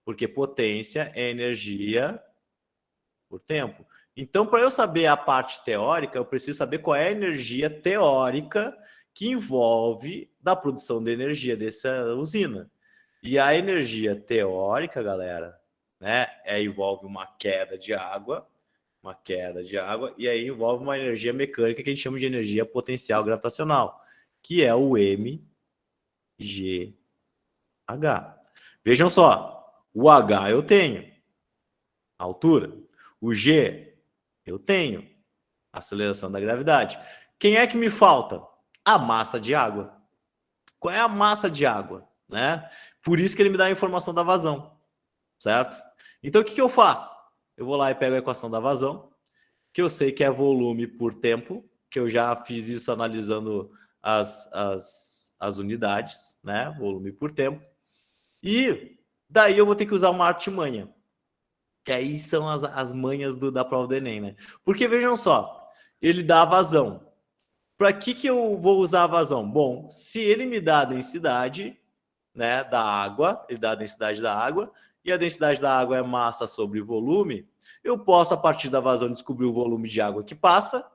porque potência é energia por tempo. Então, para eu saber a parte teórica, eu preciso saber qual é a energia teórica que envolve da produção de energia dessa usina. E a energia teórica, galera, né, envolve uma queda de água, e aí envolve uma energia mecânica que a gente chama de energia potencial gravitacional, que é o mgh. Vejam só, o H eu tenho, a altura. O G, eu tenho a aceleração da gravidade. Quem é que me falta? A massa de água. Qual é a massa de água? Né? Por isso que ele me dá a informação da vazão, certo? Então, o que eu faço? Eu vou lá e pego a equação da vazão, que eu sei que é volume por tempo, que eu já fiz isso analisando as unidades, né? Volume por tempo. E daí eu vou ter que usar uma artimanha. Que aí são as manhas da prova do Enem, né? Porque vejam só, ele dá a vazão. Para que eu vou usar a vazão? Bom, se ele me dá a densidade, né, da água, ele dá a densidade da água, e a densidade da água é massa sobre volume, eu posso, a partir da vazão, descobrir o volume de água que passa,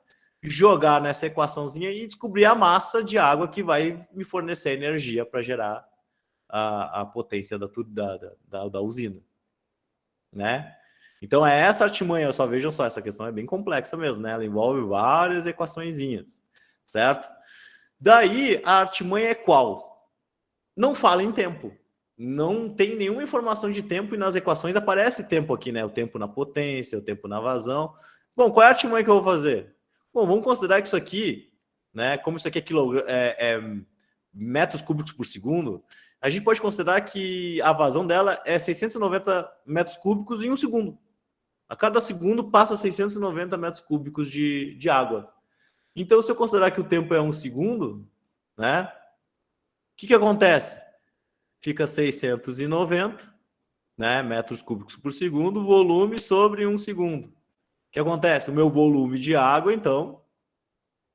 jogar nessa equaçãozinha e descobrir a massa de água que vai me fornecer energia para gerar a potência da usina, né? Então é essa artimanha, só vejam só, essa questão é bem complexa mesmo, né? Ela envolve várias equaçõezinhas, certo? Daí a artimanha é qual? Não fala em tempo. Não tem nenhuma informação de tempo e nas equações aparece tempo aqui, né? O tempo na potência, o tempo na vazão. Bom, qual é a artimanha que eu vou fazer? Bom, vamos considerar que isso aqui, né? Como isso aqui é metros cúbicos por segundo, a gente pode considerar que a vazão dela é 690 metros cúbicos em um segundo. A cada segundo passa 690 metros cúbicos de água. Então, se eu considerar que o tempo é um segundo, né? O que acontece? Fica 690, né, metros cúbicos por segundo, volume sobre um segundo. O que acontece? O meu volume de água, então,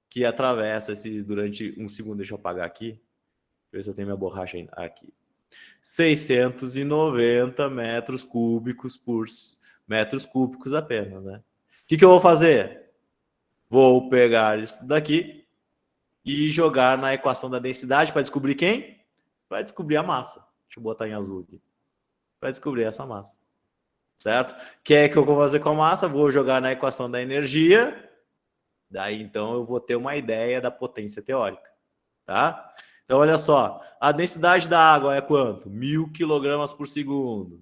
que atravessa durante um segundo, deixa eu apagar aqui, ver se eu tenho minha borracha aqui. 690 metros cúbicos por metros cúbicos apenas, né? O que eu vou fazer? Vou pegar isso daqui e jogar na equação da densidade para descobrir quem? Para descobrir a massa. Deixa eu botar em azul aqui. Para descobrir essa massa. Certo? O que é que eu vou fazer com a massa? Vou jogar na equação da energia. Daí, então, eu vou ter uma ideia da potência teórica. Tá? Então, olha só. A densidade da água é quanto? 1000 kg por segundo.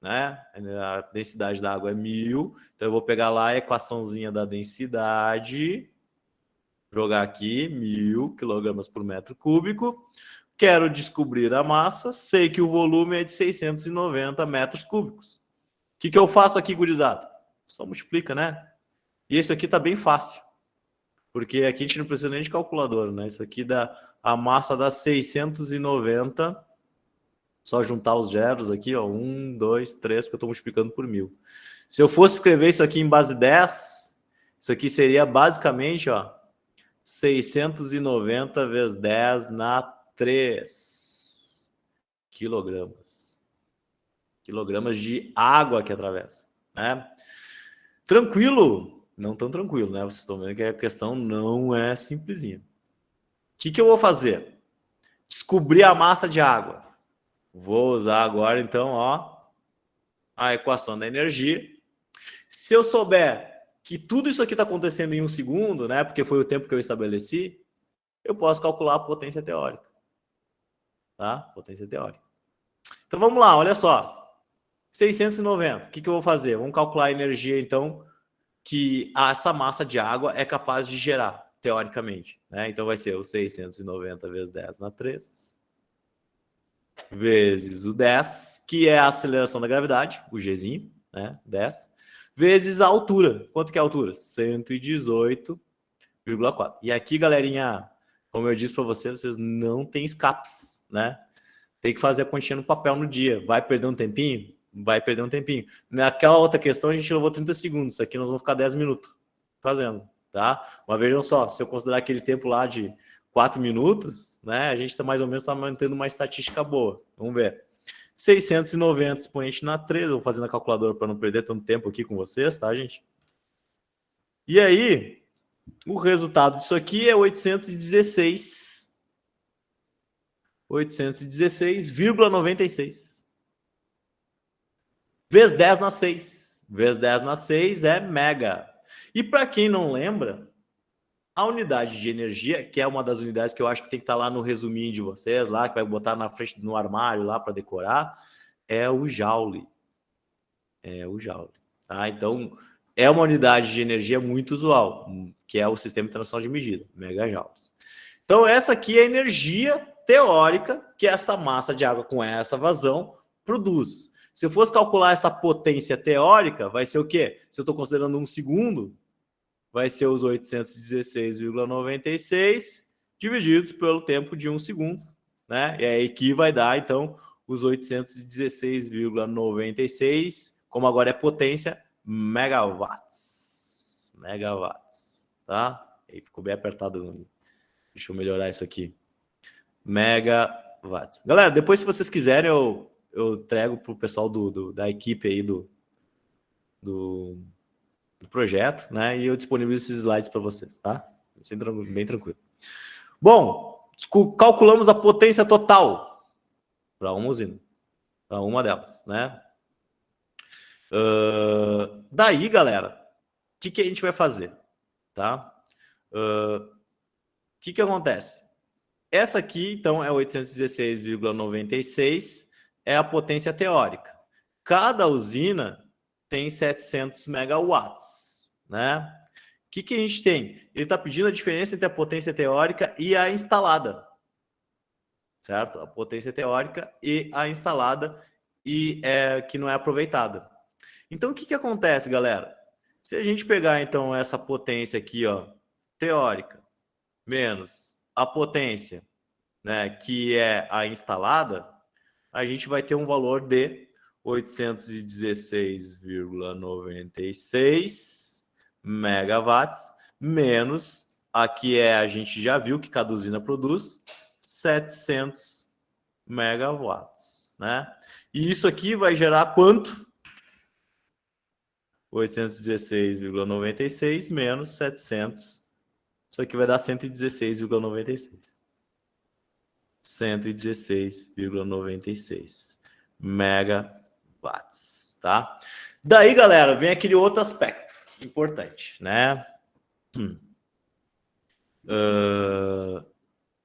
Né? A densidade da água é 1000. Então, eu vou pegar lá a equaçãozinha da densidade. Jogar aqui, 1000 kg por metro cúbico. Quero descobrir a massa. Sei que o volume é de 690 metros cúbicos. O que eu faço aqui, gurizada? Só multiplica, né? E esse aqui tá bem fácil. Porque aqui a gente não precisa nem de calculadora, né? Isso aqui dá a massa dá 690. Só juntar os zeros aqui, ó. 1, 2, 3, porque eu estou multiplicando por 1000. Se eu fosse escrever isso aqui em base 10, isso aqui seria basicamente, ó, 690 vezes 10 na 3 quilogramas. Quilogramas de água que atravessa, né? Tranquilo? Não tão tranquilo, né? Vocês estão vendo que a questão não é simplesinha. O que eu vou fazer? Descobrir a massa de água. Vou usar agora, então, ó, a equação da energia. Se eu souber que tudo isso aqui está acontecendo em um segundo, né? Porque foi o tempo que eu estabeleci, eu posso calcular a potência teórica. Tá? Potência teórica. Então, vamos lá, olha só. 690. O que eu vou fazer? Vamos calcular a energia, então, que essa massa de água é capaz de gerar, teoricamente. Né? Então, vai ser o 690 vezes 10 na 3. vezes o 10, que é a aceleração da gravidade, o Gzinho, né? 10, vezes a altura. Quanto que é a altura? 118,4. E aqui, galerinha, como eu disse para vocês não têm escapes, né? Tem que fazer a continha no papel no dia. Vai perder um tempinho? Vai perder um tempinho. Naquela outra questão, a gente levou 30 segundos. Isso aqui nós vamos ficar 10 minutos fazendo, tá? Mas vejam só, se eu considerar aquele tempo lá de 4 minutos, né? A gente está mais ou menos mantendo uma estatística boa. Vamos ver. 690 expoente na 3. Eu vou fazer na calculadora para não perder tanto tempo aqui com vocês, tá, gente? E aí, o resultado disso aqui é 816,96. Vezes 10 na 6. Vezes 10 na 6 é mega. E para quem não lembra, a unidade de energia, que é uma das unidades que eu acho que tem que estar lá no resuminho de vocês, lá que vai botar na frente no armário lá para decorar, é o joule. É o joule. Tá? Então, é uma unidade de energia muito usual, que é o Sistema Internacional de Medida, megajoules. Então, essa aqui é a energia teórica que essa massa de água com essa vazão produz. Se eu fosse calcular essa potência teórica, vai ser o quê? Se eu estou considerando 1 segundo, vai ser os 816,96 divididos pelo tempo de 1 segundo, né? E aí aqui vai dar, então, os 816,96, como agora é potência, megawatts. Megawatts, tá? Aí ficou bem apertado. Deixa eu melhorar isso aqui. Megawatts. Galera, depois, se vocês quiserem, eu trago para o pessoal da equipe aí do projeto, né? E eu disponibilizo esses slides para vocês, tá? Bem tranquilo. Bom, calculamos a potência total para uma usina, para uma delas, né? Daí, galera, o que a gente vai fazer, tá? O que acontece? Essa aqui, então, é 816,96, é a potência teórica. Cada usina tem 700 megawatts, né? O que a gente tem? Ele está pedindo a diferença entre a potência teórica e a instalada, certo? A potência teórica e a instalada, e que não é aproveitada. Então, o que acontece, galera? Se a gente pegar, então, essa potência aqui, ó, teórica, menos a potência, né, que é a instalada, a gente vai ter um valor de 816,96 megawatts, menos aqui a gente já viu que cada usina produz 700 megawatts, né? E isso aqui vai gerar quanto? 816,96 menos 700. Isso aqui vai dar 116,96. 116,96 megawatts, tá? Daí, galera, vem aquele outro aspecto importante, né?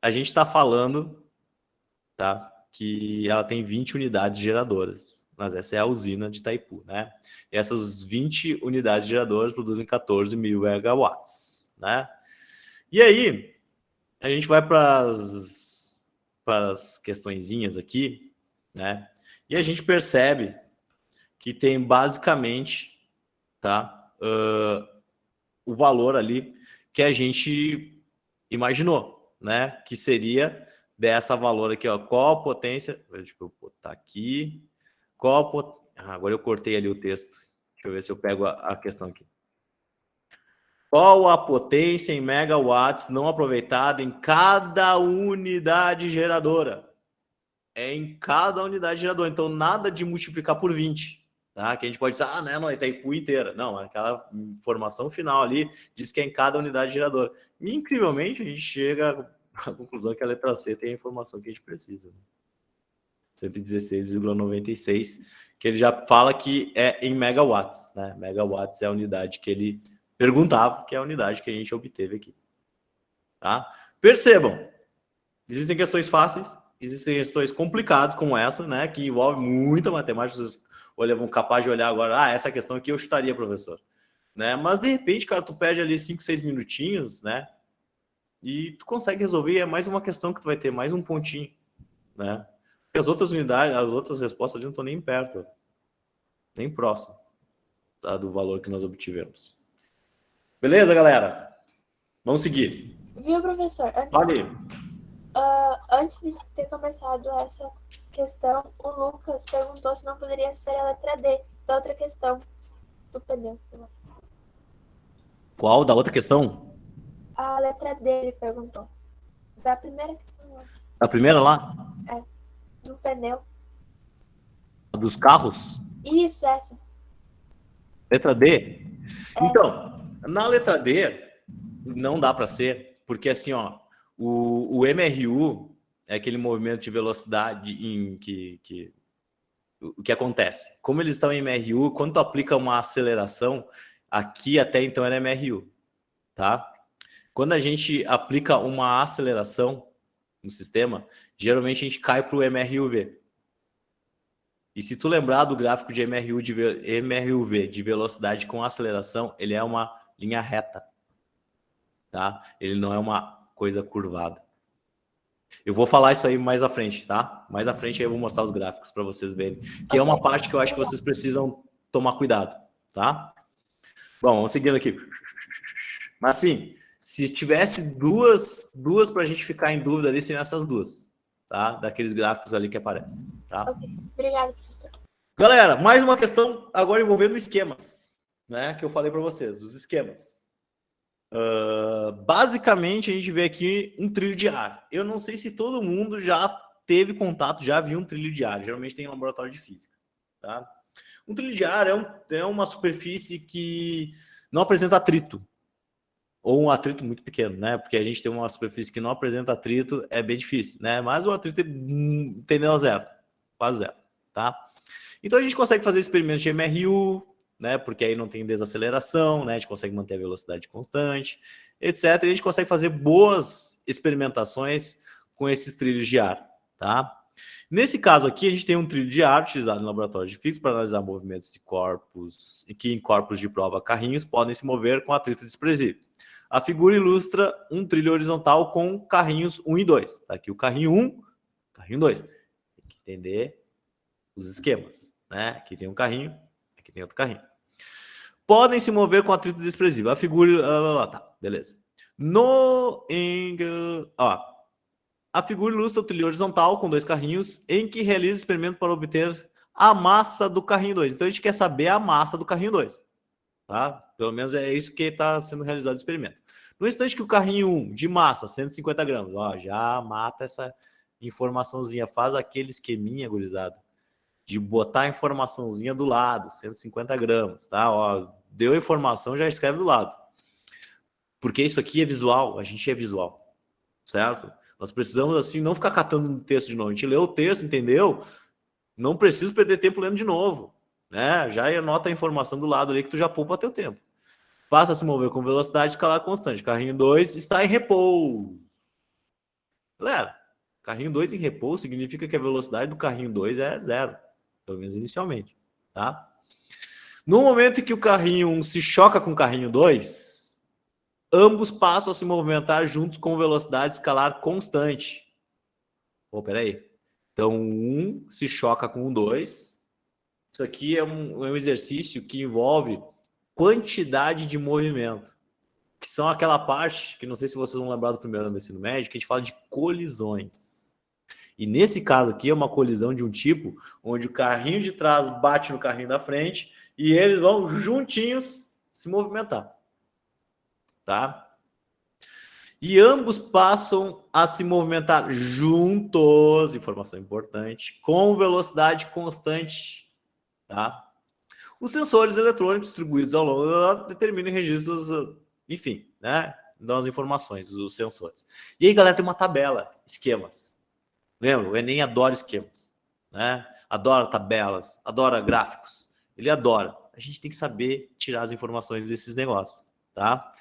A gente está falando, tá, que ela tem 20 unidades geradoras, mas essa é a usina de Itaipu, né? E essas 20 unidades geradoras produzem 14 mil megawatts, né? E aí, a gente vai para as questõezinhas aqui, né? E a gente percebe que tem basicamente, tá, o valor ali que a gente imaginou, né? Que seria dessa valor aqui, ó. Qual a potência? Deixa eu botar aqui. Agora eu cortei ali o texto. Deixa eu ver se eu pego a questão aqui. Qual a potência em megawatts não aproveitada em cada unidade geradora? É em cada unidade geradora. Então, nada de multiplicar por 20. Tá? Que a gente pode dizer, né, não, é Itaipu inteira. Não, aquela informação final ali diz que é em cada unidade geradora. E, incrivelmente, a gente chega à conclusão que a letra C tem a informação que a gente precisa. Né? 116,96, que ele já fala que é em megawatts. Né? Megawatts é a unidade que ele perguntava, que é a unidade que a gente obteve aqui. Tá? Percebam, existem questões fáceis, existem questões complicadas como essa, né, que envolve muita matemática. Vocês vão capaz de olhar agora, essa questão aqui eu chutaria, professor. Né? Mas, de repente, cara, tu perde ali 5, 6 minutinhos, né, e tu consegue resolver. É mais uma questão que tu vai ter mais um pontinho, né? As outras unidades, as outras respostas ali não estão nem perto, nem próximo, tá, do valor que nós obtivemos. Beleza, galera? Vamos seguir. Viu, professor? Vale. Antes de ter começado essa questão, o Lucas perguntou se não poderia ser a letra D da outra questão do pneu. Qual da outra questão? A letra D, ele perguntou. Da primeira questão. A primeira lá? Do pneu. A dos carros? Isso, essa. Letra D? Então, na letra D, não dá para ser, porque assim, ó, o MRU é aquele movimento de velocidade em o que acontece. Como eles estão em MRU, quando tu aplica uma aceleração, aqui até então era MRU, tá? Quando a gente aplica uma aceleração no sistema, geralmente a gente cai para o MRUV. E se tu lembrar do gráfico de MRUV de velocidade com aceleração, ele é uma linha reta, tá? Ele não é uma coisa curvada. Eu vou falar isso aí mais à frente, tá? Mais à frente aí eu vou mostrar os gráficos para vocês verem, que é uma parte que eu acho que vocês precisam tomar cuidado, tá? Bom, vamos seguindo aqui. Mas assim, se tivesse duas para a gente ficar em dúvida ali, seriam essas duas, tá? Daqueles gráficos ali que aparecem, tá? Ok, obrigado, professor. Galera, mais uma questão agora envolvendo esquemas, né? Que eu falei para vocês, os esquemas. Basicamente, a gente vê aqui um trilho de ar. Eu não sei se todo mundo já teve contato, já viu um trilho de ar. Geralmente tem em laboratório de física, tá? Um trilho de ar é uma superfície que não apresenta atrito, ou um atrito muito pequeno, né? Porque a gente tem uma superfície que não apresenta atrito, é bem difícil, né? Mas o atrito tendendo a zero, quase zero, tá? Então a gente consegue fazer experimentos de MRU, né? Porque aí não tem desaceleração, né? A gente consegue manter a velocidade constante, etc. E a gente consegue fazer boas experimentações com esses trilhos de ar, tá? Nesse caso aqui, a gente tem um trilho de ar utilizado no laboratório de física para analisar movimentos de corpos, que em corpos de prova carrinhos podem se mover com atrito desprezível. A figura ilustra um trilho horizontal com carrinhos 1 e 2. Tá aqui o carrinho 1, carrinho 2. Tem que entender os esquemas, né? Aqui tem um carrinho, aqui tem outro carrinho. Podem se mover com atrito desprezível. A figura... tá, beleza. A figura ilustra o trilho horizontal com 2 carrinhos em que realiza o experimento para obter a massa do carrinho 2. Então a gente quer saber a massa do carrinho 2. Tá? Pelo menos é isso que está sendo realizado o experimento. No instante que o carrinho 1 de massa, 150 gramas, ó, já mata essa informaçãozinha. Faz aquele esqueminha, gurizada, de botar a informaçãozinha do lado, 150 gramas, tá? Ó, deu a informação, já escreve do lado. Porque isso aqui é visual, a gente é visual, certo? Nós precisamos, assim, não ficar catando o texto de novo. A gente leu o texto, entendeu? Não preciso perder tempo lendo de novo, né? Já anota a informação do lado ali que tu já poupa teu tempo. Passa a se mover com velocidade escalar constante. Carrinho 2 está em repouso. Galera, carrinho 2 em repouso significa que a velocidade do carrinho 2 é zero, pelo menos inicialmente, tá? No momento em que o carrinho 1 se choca com o carrinho 2, ambos passam a se movimentar juntos com velocidade escalar constante. Pô, peraí. Então, um se choca com o 2. Isso aqui é um exercício que envolve quantidade de movimento, que são aquela parte, que não sei se vocês vão lembrar do primeiro ano do ensino médio, que a gente fala de colisões. E nesse caso aqui é uma colisão de um tipo onde o carrinho de trás bate no carrinho da frente e eles vão juntinhos se movimentar. Tá? E ambos passam a se movimentar juntos, informação importante, com velocidade constante. Tá? Os sensores eletrônicos distribuídos ao longo determinam registros, enfim, né? Dão as informações, os sensores. E aí, galera, tem uma tabela, esquemas. Lembra? O Enem adora esquemas, né? Adora tabelas, adora gráficos. Ele adora. A gente tem que saber tirar as informações desses negócios, tá?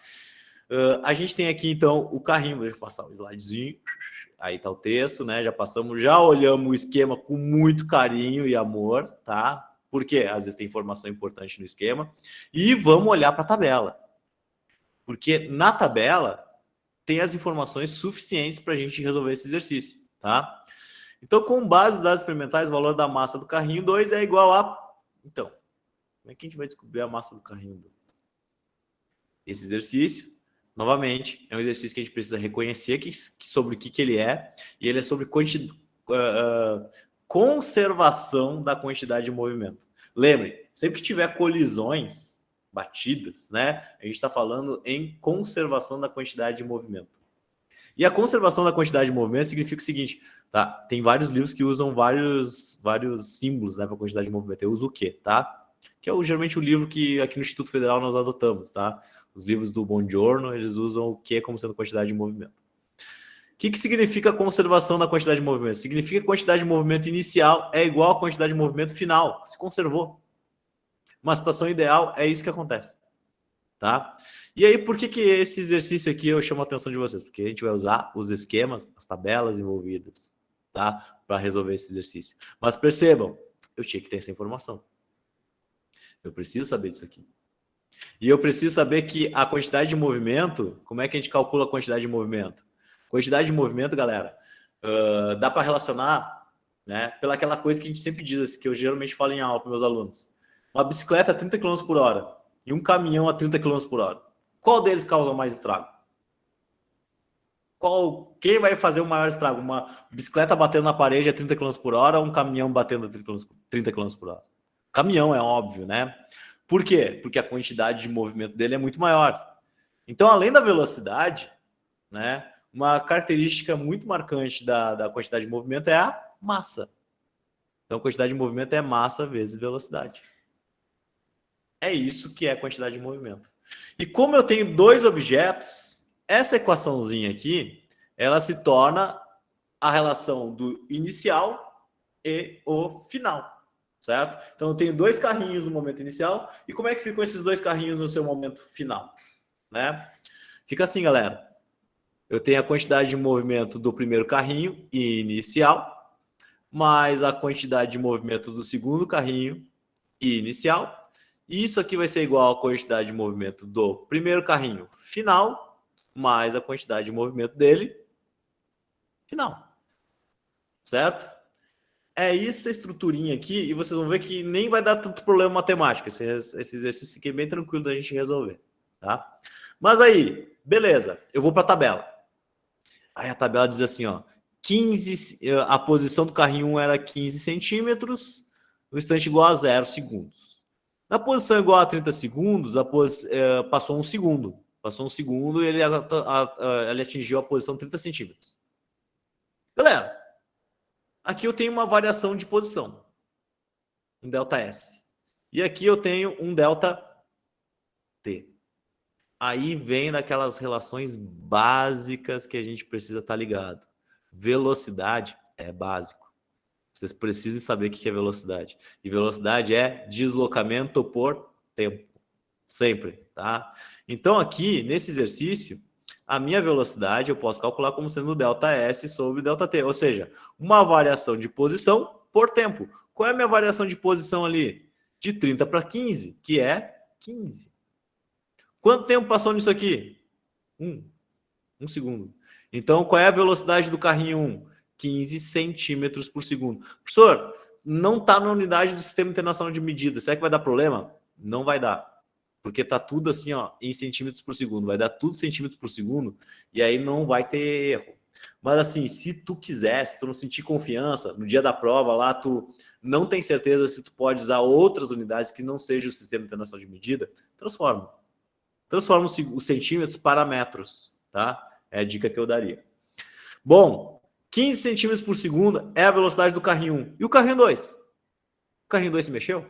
A gente tem aqui, então, o carrinho. Deixa eu passar o slidezinho. Aí tá o texto, né? Já passamos, já olhamos o esquema com muito carinho e amor, tá? Porque às vezes tem informação importante no esquema. E vamos olhar para a tabela. Porque na tabela tem as informações suficientes para a gente resolver esse exercício, tá? Então, com base nos dados experimentais, o valor da massa do carrinho 2 é igual a... Então, como é que a gente vai descobrir a massa do carrinho 2? Esse exercício, novamente, é um exercício que a gente precisa reconhecer sobre o que ele é, e ele é sobre conservação da quantidade de movimento. Lembre, sempre que tiver colisões, batidas, né, a gente está falando em conservação da quantidade de movimento. E a conservação da quantidade de movimento significa o seguinte, tá? Tem vários livros que usam vários símbolos, né, para a quantidade de movimento. Eu uso o quê, tá? Que é geralmente o livro que aqui no Instituto Federal nós adotamos, tá? Os livros do Bongiorno, eles usam o que como sendo quantidade de movimento. O que significa a conservação da quantidade de movimento? Significa que a quantidade de movimento inicial é igual à quantidade de movimento final, se conservou. Uma situação ideal é isso que acontece, tá? E aí, por que esse exercício aqui eu chamo a atenção de vocês? Porque a gente vai usar os esquemas, as tabelas envolvidas, tá? Para resolver esse exercício. Mas percebam, eu tinha que ter essa informação. Eu preciso saber disso aqui. E eu preciso saber que a quantidade de movimento, como é que a gente calcula a quantidade de movimento? Quantidade de movimento, galera, dá para relacionar, né, pela aquela coisa que a gente sempre diz, assim, que eu geralmente falo em aula para meus alunos. Uma bicicleta a 30 km por hora e um caminhão a 30 km por hora. Qual deles causa mais estrago? Quem vai fazer o maior estrago? Uma bicicleta batendo na parede a 30 km por hora ou um caminhão batendo a 30 km por hora? Caminhão, é óbvio, né? Por quê? Porque a quantidade de movimento dele é muito maior. Então, além da velocidade, né, uma característica muito marcante da quantidade de movimento é a massa. Então, a quantidade de movimento é massa vezes velocidade. É isso que é a quantidade de movimento. E como eu tenho dois objetos, essa equaçãozinha aqui, ela se torna a relação do inicial e o final, certo? Então eu tenho dois carrinhos no momento inicial, e como é que ficam esses dois carrinhos no seu momento final, né? Fica assim, galera. Eu tenho a quantidade de movimento do primeiro carrinho inicial, mais a quantidade de movimento do segundo carrinho inicial. E isso aqui vai ser igual à quantidade de movimento do primeiro carrinho final, mais a quantidade de movimento dele final. Certo? É essa estruturinha aqui, e vocês vão ver que nem vai dar tanto problema matemático. Esse exercício aqui é bem tranquilo da gente resolver. Tá? Mas aí, beleza, eu vou para a tabela. Aí a tabela diz assim, ó, 15, a posição do carrinho 1 era 15 centímetros, o instante igual a 0 segundos. Na posição igual a 30 segundos, passou um segundo. Passou um segundo e ele atingiu a posição 30 centímetros. Galera, aqui eu tenho uma variação de posição, um ΔS. E aqui eu tenho um ΔT. Aí vem daquelas relações básicas que a gente precisa estar ligado. Velocidade é básico. Vocês precisam saber o que é velocidade. E velocidade é deslocamento por tempo. Sempre, tá? Então aqui, nesse exercício, a minha velocidade eu posso calcular como sendo ΔS sobre ΔT. Ou seja, uma variação de posição por tempo. Qual é a minha variação de posição ali? De 30 para 15, que é 15. Quanto tempo passou nisso aqui? Um segundo. Então, qual é a velocidade do carrinho 1? 15 centímetros por segundo. Professor, não está na unidade do Sistema Internacional de Medida. Será que vai dar problema? Não vai dar. Porque está tudo assim, ó, em centímetros por segundo. Vai dar tudo centímetros por segundo e aí não vai ter erro. Mas assim, se tu quiser, se tu não sentir confiança, no dia da prova lá, tu não tem certeza se tu pode usar outras unidades que não sejam o Sistema Internacional de Medida, transforma. Transforma os centímetros para metros, tá? É a dica que eu daria. Bom, 15 centímetros por segundo é a velocidade do carrinho 1. E o carrinho 2? O carrinho 2 se mexeu?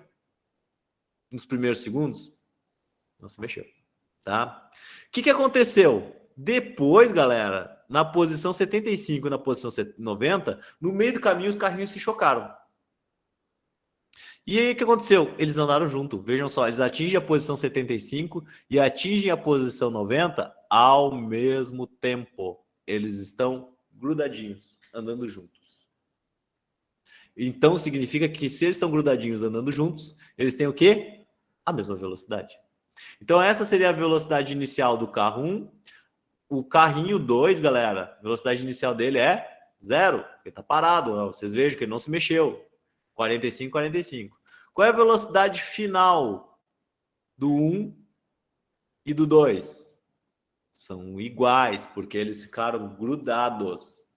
Nos primeiros segundos? Não se mexeu, tá? O que aconteceu? Depois, galera, na posição 75 e na posição 90, no meio do caminho os carrinhos se chocaram. E aí o que aconteceu? Eles andaram junto. Vejam só, eles atingem a posição 75 e atingem a posição 90 ao mesmo tempo. Eles estão grudadinhos, andando juntos. Então significa que se eles estão grudadinhos andando juntos, eles têm o quê? A mesma velocidade. Então essa seria a velocidade inicial do carro 1. O carrinho 2, galera, a velocidade inicial dele é Zero. Ele está parado. Ó. Vocês vejam que ele não se mexeu. 45, 45. Qual é a velocidade final do 1 e do 2? São iguais, porque eles ficaram grudados.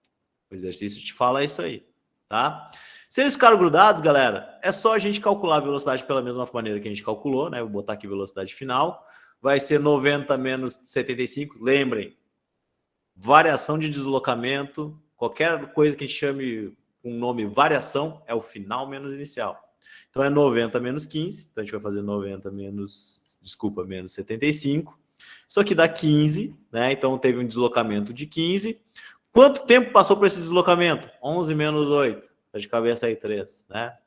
O exercício te fala isso aí, tá? Se eles ficaram grudados, galera, é só a gente calcular a velocidade pela mesma maneira que a gente calculou, né? Vou botar aqui velocidade final. Vai ser 90 menos 75. Lembrem, variação de deslocamento, qualquer coisa que a gente chame com um nome variação, é o final menos inicial. Então é 90 menos 15. Então a gente vai fazer 90 menos 75. Isso aqui dá 15, né? Então teve um deslocamento de 15. Quanto tempo passou por esse deslocamento? 11 menos 8. Tá de cabeça aí 3, né?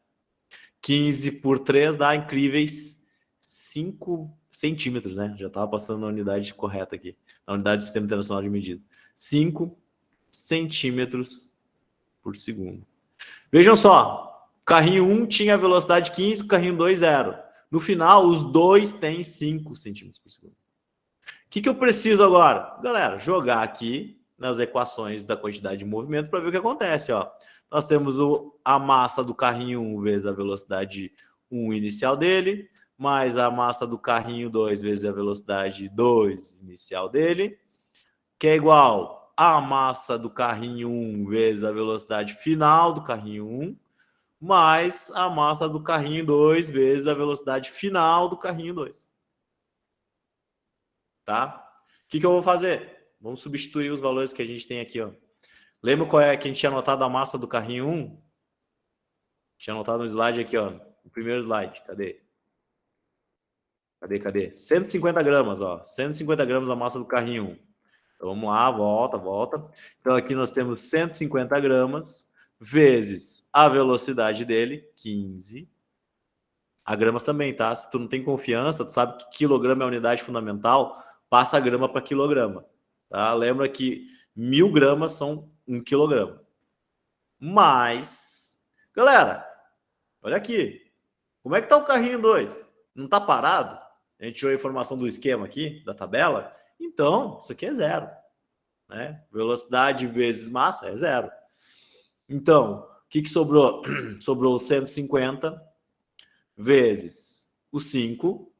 15 por 3 dá incríveis 5 centímetros, né? Já estava passando na unidade correta aqui. Na unidade do Sistema Internacional de Medida. 5 centímetros por segundo. Vejam só. O carrinho 1 tinha a velocidade 15, o carrinho 2, 0. No final, os dois têm 5 centímetros por segundo. O que eu preciso agora? Galera, jogar aqui nas equações da quantidade de movimento para ver o que acontece. Ó. Nós temos a massa do carrinho 1 vezes a velocidade 1 inicial dele, mais a massa do carrinho 2 vezes a velocidade 2 inicial dele, que é igual a massa do carrinho 1 vezes a velocidade final do carrinho 1, mais a massa do carrinho 2 vezes a velocidade final do carrinho 2. Tá? O que eu vou fazer? Vamos substituir os valores que a gente tem aqui, ó. Lembra qual é que a gente tinha anotado a massa do carrinho 1? Tinha anotado no slide aqui, ó. O primeiro slide. Cadê? Cadê? 150 gramas, ó. 150 gramas a massa do carrinho 1. Então, vamos lá, volta. Então, aqui nós temos 150 gramas vezes a velocidade dele, 15. A gramas também, tá? Se tu não tem confiança, tu sabe que quilograma é a unidade fundamental, passa a grama para quilograma. Tá? Lembra que 1000 gramas são 1 quilograma. Mas, galera, olha aqui. Como é que tá o carrinho 2? Não tá parado? A gente tirou a informação do esquema aqui, da tabela. Então, isso aqui é zero. Né? Velocidade vezes massa é zero. Então, o que sobrou? Sobrou 150 vezes o 5,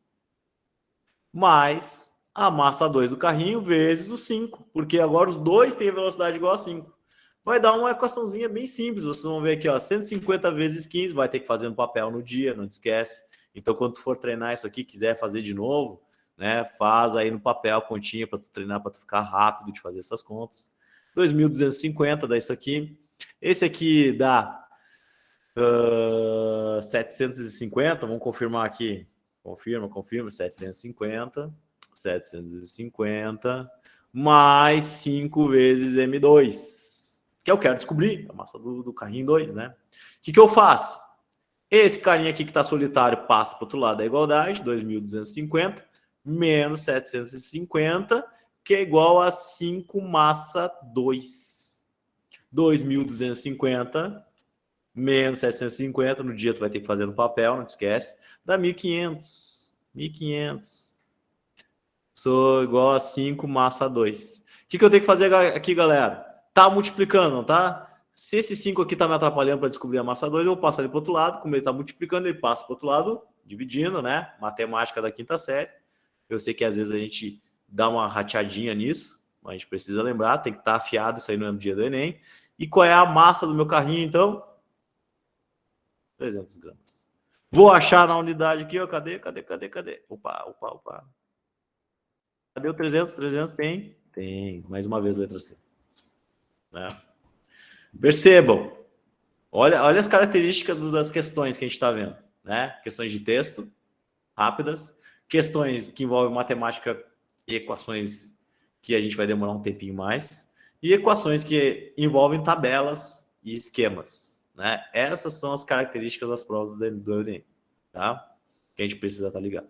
mais a massa 2 do carrinho vezes o 5, porque agora os dois têm a velocidade igual a 5. Vai dar uma equaçãozinha bem simples, vocês vão ver aqui, ó, 150 vezes 15, vai ter que fazer no papel no dia, não te esquece. Então, quando tu for treinar isso aqui, quiser fazer de novo, né, faz aí no papel a continha para tu treinar, para tu ficar rápido de fazer essas contas. 2.250 dá isso aqui. Esse aqui dá 750, vamos confirmar aqui. Confirma, 750 mais 5 vezes M2, que eu quero descobrir, a massa do carrinho 2, né? O que eu faço? Esse carinha aqui que está solitário passa para o outro lado da igualdade, 2.250 menos 750, que é igual a 5 massa 2. 2.250 menos 750, no dia tu vai ter que fazer no papel, não te esquece, dá 1.500. 1.500. Sou igual a 5 massa 2. O que eu tenho que fazer aqui, galera? Tá multiplicando, não tá? Se esse 5 aqui tá me atrapalhando para descobrir a massa 2, eu vou passar ele para o outro lado. Como ele tá multiplicando, ele passa para o outro lado, dividindo, né? Matemática da quinta série. Eu sei que às vezes a gente dá uma rateadinha nisso, mas a gente precisa lembrar, tem que estar afiado isso aí no dia do Enem. E qual é a massa do meu carrinho, então? 300 gramas. Vou achar na unidade aqui, ó. Cadê? Opa. Cadê o 300? 300 tem? Tem. Mais uma vez, letra C. Né? Percebam. Olha as características das questões que a gente está vendo. Né? Questões de texto, rápidas. Questões que envolvem matemática e equações que a gente vai demorar um tempinho mais. E equações que envolvem tabelas e esquemas. Né? Essas são as características das provas do Enem. Tá? Que a gente precisa estar ligado.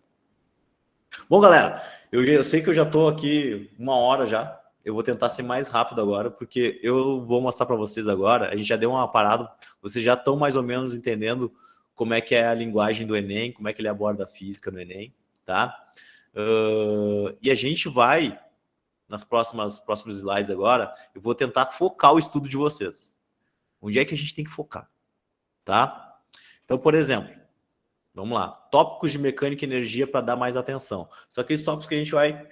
Bom, galera, eu sei que eu já estou aqui 1 hora já. Eu vou tentar ser mais rápido agora, porque eu vou mostrar para vocês agora. A gente já deu uma parada, vocês já estão mais ou menos entendendo como é que é a linguagem do Enem, como é que ele aborda a física no Enem, tá? E a gente vai, nas próximos slides agora, eu vou tentar focar o estudo de vocês, Onde é que a gente tem que focar, tá? Então, por exemplo, vamos lá, tópicos de mecânica e energia para dar mais atenção. Só aqueles tópicos que a gente vai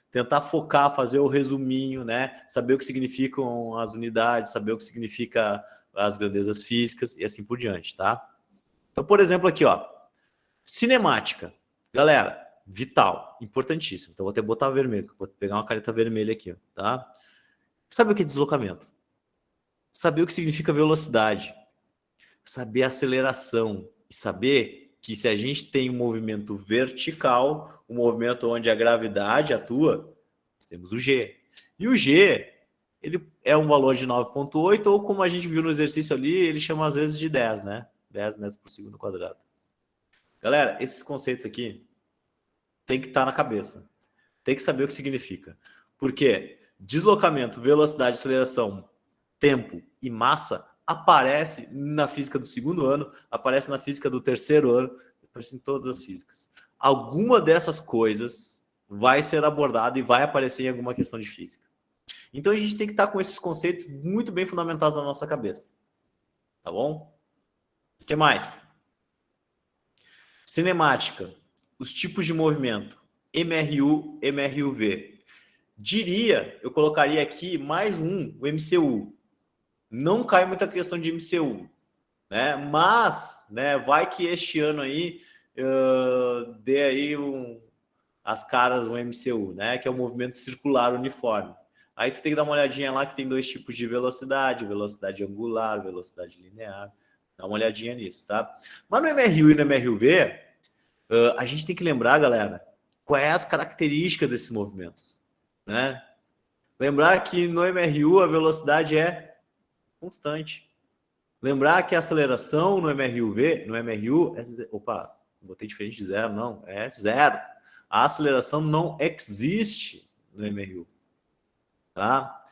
tentar focar, fazer o resuminho, né? Saber o que significam as unidades, saber o que significa as grandezas físicas e assim por diante, tá? Então, por exemplo, aqui, ó, cinemática. Galera, vital, importantíssimo. Então, vou até botar vermelho, vou pegar uma caneta vermelha aqui, ó, tá? Sabe o que é deslocamento? Saber o que significa velocidade. Saber aceleração. E saber que se a gente tem um movimento vertical, um movimento onde a gravidade atua, nós temos o G. E o G, ele é um valor de 9,8, ou como a gente viu no exercício ali, ele chama às vezes de 10, né? 10 metros por segundo quadrado. Galera, esses conceitos aqui tem que estar na cabeça. Tem que saber o que significa. Porque deslocamento, velocidade, aceleração, tempo e massa aparece na física do segundo ano, aparece na física do terceiro ano, aparece em todas as físicas. Alguma dessas coisas vai ser abordada e vai aparecer em alguma questão de física. Então a gente tem que estar com esses conceitos muito bem fundamentados na nossa cabeça. Tá bom? O que mais? Cinemática. Os tipos de movimento. MRU, MRUV. Diria, eu colocaria aqui mais um, o MCU. Não cai muita questão de MCU, né? Mas, né, vai que este ano aí dê aí as caras um MCU, né? Que é o movimento circular uniforme. Aí tu tem que dar uma olhadinha lá que tem dois tipos de velocidade, velocidade angular, velocidade linear. Dá uma olhadinha nisso, tá? Mas no MRU e no MRUV, a gente tem que lembrar, galera, quais as características desses movimentos, né? Lembrar que no MRU a velocidade é constante. Lembrar que a aceleração no MRUV, no MRU, opa, botei diferente de zero, não, é zero. A aceleração não existe no MRU, tá?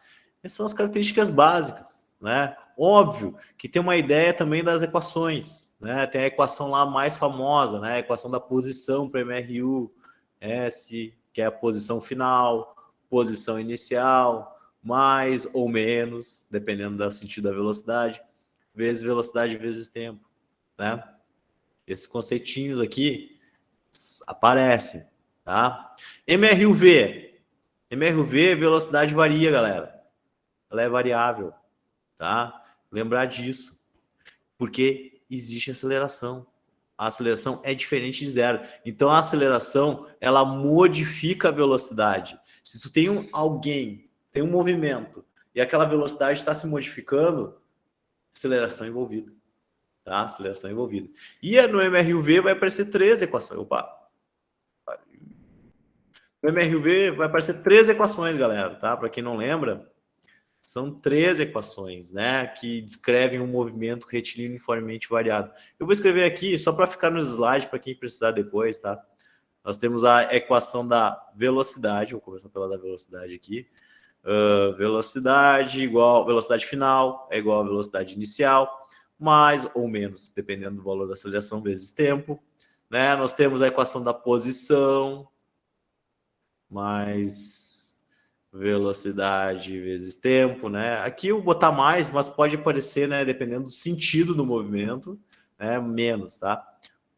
Essas são as características básicas, né? Óbvio que tem uma ideia também das equações, né? Tem a equação lá mais famosa, né? A equação da posição para MRU, S, que é a posição final, posição inicial, mais ou menos, dependendo do sentido da velocidade, vezes velocidade vezes tempo, né? Esses conceitinhos aqui aparecem, tá? MRUV. MRUV, velocidade varia, galera. Ela é variável, tá? Lembrar disso. Porque existe aceleração. A aceleração é diferente de zero. Então, a aceleração, ela modifica a velocidade. Se tu tem alguém, tem um movimento, e aquela velocidade está se modificando, aceleração envolvida. Tá? Aceleração envolvida. E no MRUV vai aparecer 3 equações. Opa! No MRUV vai aparecer 3 equações, galera, tá? Para quem não lembra, são 3 equações, né, que descrevem um movimento retilíneo uniformemente variado. Eu vou escrever aqui só para ficar nos slides para quem precisar depois, tá? Nós temos a equação da velocidade, vou começar pela da velocidade aqui. Velocidade igual velocidade final é igual a velocidade inicial, mais ou menos, dependendo do valor da aceleração vezes tempo, né? Nós temos a equação da posição mais velocidade vezes tempo, né? Aqui eu vou botar mais, mas pode aparecer, né? Dependendo do sentido do movimento, né? Menos, tá?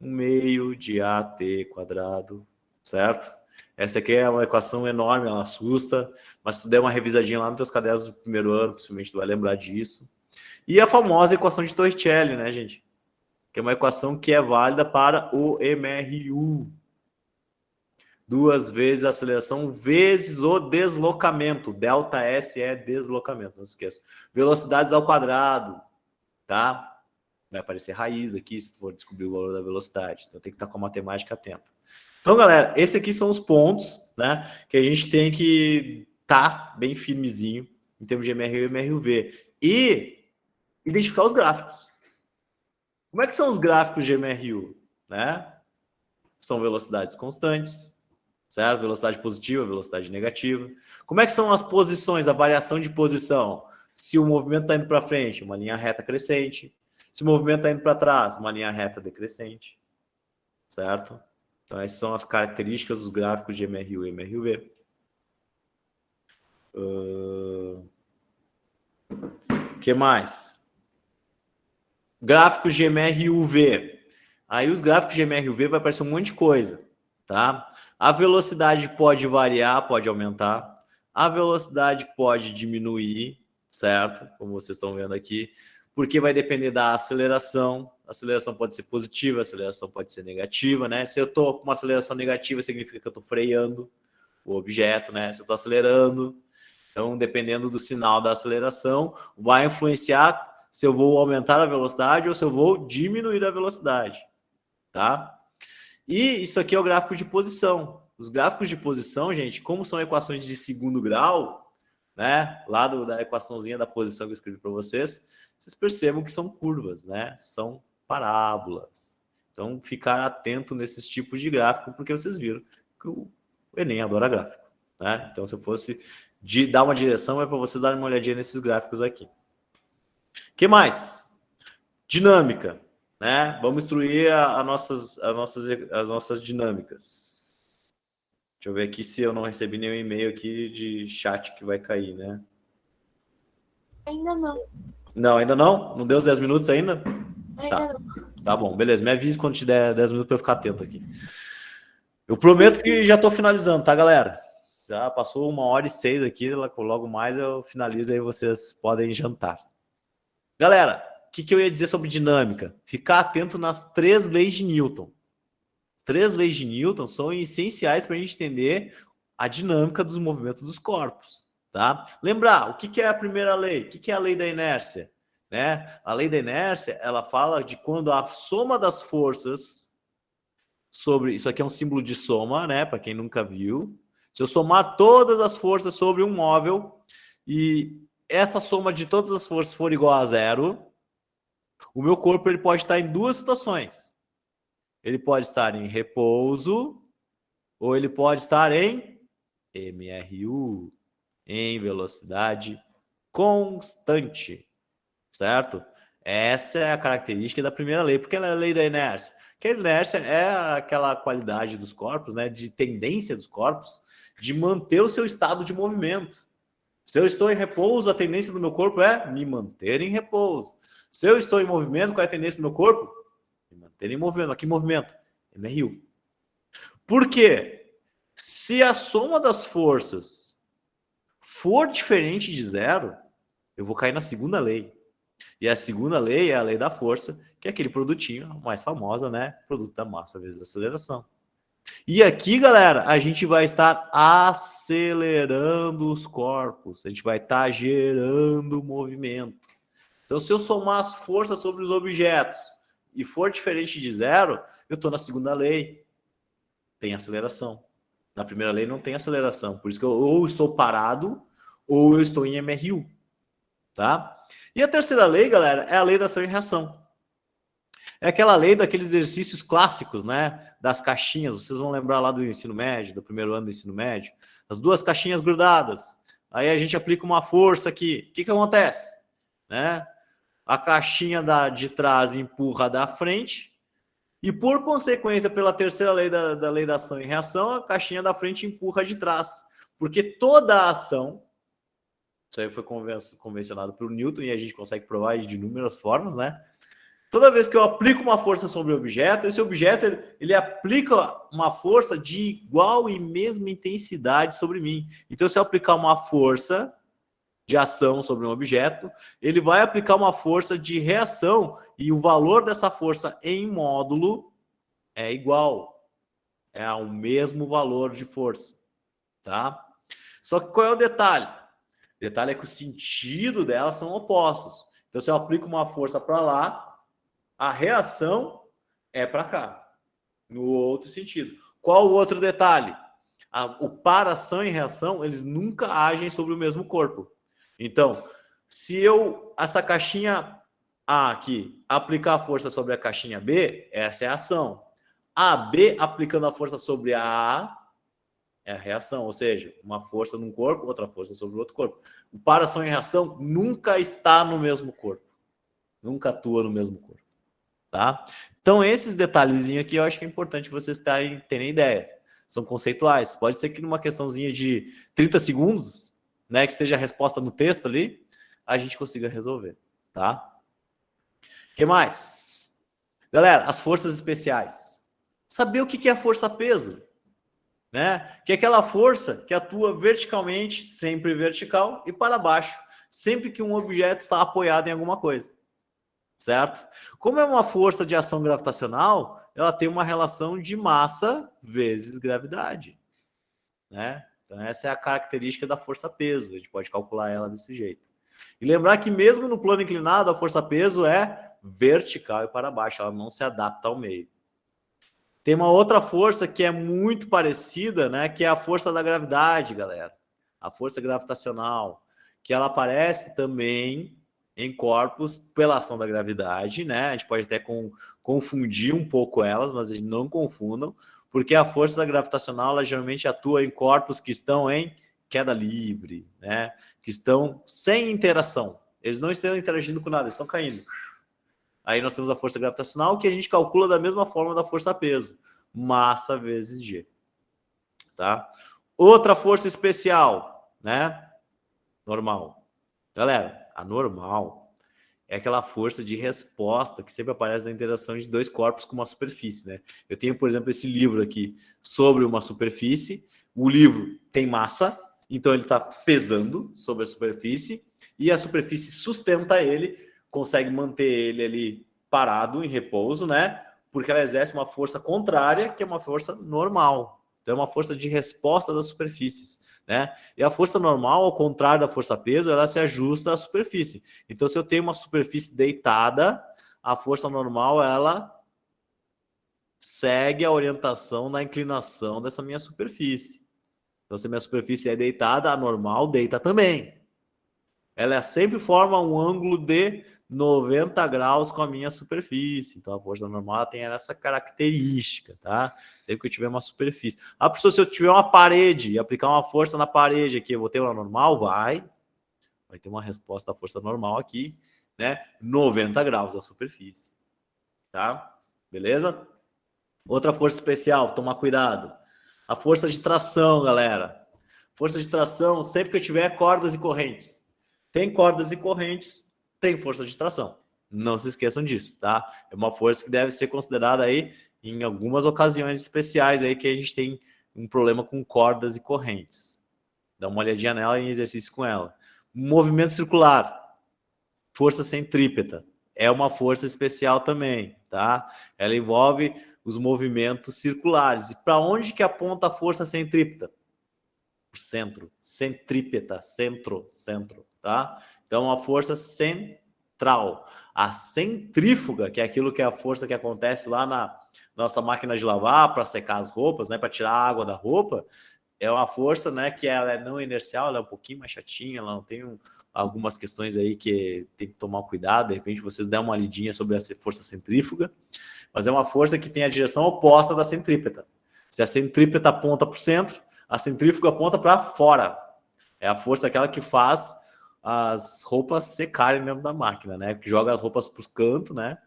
1/2 de AT quadrado, certo? Essa aqui é uma equação enorme, ela assusta, mas se tu der uma revisadinha lá nos teus cadernos do primeiro ano, possivelmente tu vai lembrar disso. E a famosa equação de Torricelli, né, gente? Que é uma equação que é válida para o MRU. 2 vezes a aceleração vezes o deslocamento. Delta S é deslocamento, não se esqueça. Velocidades ao quadrado, tá? Vai aparecer raiz aqui se for descobrir o valor da velocidade. Então tem que estar com a matemática atenta. Então, galera, esses aqui são os pontos, né, que a gente tem que estar bem firmezinho em termos de MRU e MRUV. E identificar os gráficos. Como é que são os gráficos de MRU? Né? São velocidades constantes, certo? Velocidade positiva, velocidade negativa. Como é que são as posições, a variação de posição? Se o movimento está indo para frente, uma linha reta crescente. Se o movimento está indo para trás, uma linha reta decrescente. Certo? Então, essas são as características dos gráficos de MRU e MRUV. O que mais? Gráficos de MRUV. Aí os gráficos de MRUV vai aparecer um monte de coisa, tá? A velocidade pode variar, pode aumentar. A velocidade pode diminuir, certo? Como vocês estão vendo aqui, porque vai depender da aceleração. A aceleração pode ser positiva, a aceleração pode ser negativa, né? Se eu estou com uma aceleração negativa, significa que eu estou freando o objeto, né? Se eu estou acelerando, então, dependendo do sinal da aceleração, vai influenciar se eu vou aumentar a velocidade ou se eu vou diminuir a velocidade, tá? E isso aqui é o gráfico de posição. Os gráficos de posição, gente, como são equações de segundo grau, né? Lá da equaçãozinha da posição que eu escrevi para vocês, vocês percebam que são curvas, né? São parábolas. Então, ficar atento nesses tipos de gráfico, porque vocês viram que o Enem adora gráfico, né? Então, se eu fosse dar uma direção, é para vocês darem uma olhadinha nesses gráficos aqui. O que mais? Dinâmica, né? Vamos instruir as nossas dinâmicas. Deixa eu ver aqui se eu não recebi nenhum e-mail aqui de chat que vai cair, né? Ainda não. Não, ainda não? Não deu os 10 minutos ainda? Ainda não. Tá bom, beleza. Me avise quando te der 10 minutos para eu ficar atento aqui. Eu prometo que já estou finalizando, tá, galera? Já passou 1h06 aqui, logo mais eu finalizo, aí vocês podem jantar. Galera, o que eu ia dizer sobre dinâmica? Ficar atento nas 3 leis de Newton. 3 leis de Newton são essenciais para a gente entender a dinâmica dos movimentos dos corpos, tá? Lembrar, o que é a primeira lei? O que é a lei da inércia? Né? A lei da inércia, ela fala de quando a soma das forças sobre... Isso aqui é um símbolo de soma, né? Para quem nunca viu. Se eu somar todas as forças sobre um móvel e essa soma de todas as forças for igual a 0, o meu corpo ele pode estar em 2 situações. Ele pode estar em repouso ou ele pode estar em MRU, em velocidade constante, certo? Essa é a característica da primeira lei, porque ela é a lei da inércia. Que a inércia é aquela qualidade dos corpos, né, de tendência dos corpos, de manter o seu estado de movimento. Se eu estou em repouso, a tendência do meu corpo é me manter em repouso. Se eu estou em movimento, qual é a tendência do meu corpo? Me manter em movimento. Aqui movimento, MRU. Por quê? Se a soma das forças for diferente de 0, eu vou cair na segunda lei. E a segunda lei é a lei da força, que é aquele produtinho mais famosa, né? Produto da massa vezes aceleração. E aqui, galera, a gente vai estar acelerando os corpos. A gente vai estar gerando movimento. Então, se eu somar as forças sobre os objetos e for diferente de 0, eu estou na segunda lei. Tem aceleração. Na primeira lei não tem aceleração. Por isso que eu ou estou parado ou eu estou em MRU. Tá? E a terceira lei, galera, é a lei da ação e reação. É aquela lei daqueles exercícios clássicos, né? Das caixinhas. Vocês vão lembrar lá do ensino médio, do primeiro ano do ensino médio. As 2 caixinhas grudadas. Aí a gente aplica uma força aqui. O que acontece? Né? A caixinha de trás empurra da frente. E por consequência, pela terceira lei da lei da ação e reação, a caixinha da frente empurra de trás. Porque toda a ação... Isso aí foi convencionado pelo Newton e a gente consegue provar de inúmeras formas, né? Toda vez que eu aplico uma força sobre o objeto, esse objeto ele aplica uma força de igual e mesma intensidade sobre mim. Então, se eu aplicar uma força de ação sobre um objeto, ele vai aplicar uma força de reação e o valor dessa força em módulo é igual. É o mesmo valor de força, tá? Só que qual é o detalhe? O detalhe é que o sentido delas são opostos. Então, se eu aplico uma força para lá, a reação é para cá, no outro sentido. Qual o outro detalhe? O para-ação e reação, eles nunca agem sobre o mesmo corpo. Então, se eu, essa caixinha A aqui, aplicar a força sobre a caixinha B, essa é a ação. A B aplicando a força sobre a A é a reação, ou seja, uma força num corpo, outra força sobre o outro corpo. O para-ação e reação nunca está no mesmo corpo. Nunca atua no mesmo corpo. Tá? Então, esses detalhezinhos aqui eu acho que é importante vocês terem ideia. São conceituais. Pode ser que numa questãozinha de 30 segundos, né, que esteja a resposta no texto ali, a gente consiga resolver. Tá? que mais? Galera, as forças especiais. Saber o que é a força-peso, né? Que é aquela força que atua verticalmente, sempre vertical, e para baixo, sempre que um objeto está apoiado em alguma coisa, certo? Como é uma força de ação gravitacional, ela tem uma relação de massa vezes gravidade, né? Então essa é a característica da força-peso, a gente pode calcular ela desse jeito. E lembrar que mesmo no plano inclinado, a força-peso é vertical e para baixo, ela não se adapta ao meio. Tem uma outra força que é muito parecida, né? Que é a força da gravidade, galera. A força gravitacional, que ela aparece também em corpos pela ação da gravidade, né? A gente pode até confundir um pouco elas, mas não confundam, porque a força gravitacional, ela geralmente atua em corpos que estão em queda livre, né? Que estão sem interação. Eles não estão interagindo com nada, eles estão caindo. Aí nós temos a força gravitacional, que a gente calcula da mesma forma da força-peso. Massa vezes G. Tá? Outra força especial, né? Normal. Galera, a normal é aquela força de resposta que sempre aparece na interação de dois corpos com uma superfície, né? Eu tenho, por exemplo, esse livro aqui sobre uma superfície. O livro tem massa, então ele está pesando sobre a superfície e a superfície sustenta ele, consegue manter ele ali parado, em repouso, né? Porque ela exerce uma força contrária, que é uma força normal. Então, é uma força de resposta das superfícies, né? E a força normal, ao contrário da força-peso, ela se ajusta à superfície. Então, se eu tenho uma superfície deitada, a força normal, ela segue a orientação da inclinação dessa minha superfície. Então, se a minha superfície é deitada, a normal deita também. Ela sempre forma um ângulo de 90 graus com a minha superfície. Então, a força normal tem essa característica, tá? Sempre que eu tiver uma superfície. Ah, professor, se eu tiver uma parede e aplicar uma força na parede aqui, eu vou ter uma normal? Vai ter uma resposta da força normal aqui, né? 90 graus da superfície, tá? Beleza? Outra força especial, tomar cuidado. A força de tração, galera. Força de tração, sempre que eu tiver cordas e correntes. Tem cordas e correntes, tem força de tração. Não se esqueçam disso, tá? É uma força que deve ser considerada aí em algumas ocasiões especiais aí que a gente tem um problema com cordas e correntes. Dá uma olhadinha nela e exercício com ela. Movimento circular, força centrípeta, é uma força especial também, tá? Ela envolve os movimentos circulares. E para onde que aponta a força centrípeta? O centro, centrípeta, centro, tá? Então, a força central. A centrífuga, que é aquilo que é a força que acontece lá na nossa máquina de lavar para secar as roupas, né, para tirar a água da roupa, é uma força, né, que ela é não inercial, ela é um pouquinho mais chatinha, ela não tem algumas questões aí que tem que tomar cuidado, de repente vocês dão uma lidinha sobre essa força centrífuga, mas é uma força que tem a direção oposta da centrípeta. Se a centrípeta aponta para o centro, a centrífuga aponta para fora. É a força aquela que faz as roupas secarem dentro da máquina, né? Que joga as roupas para os cantos, né?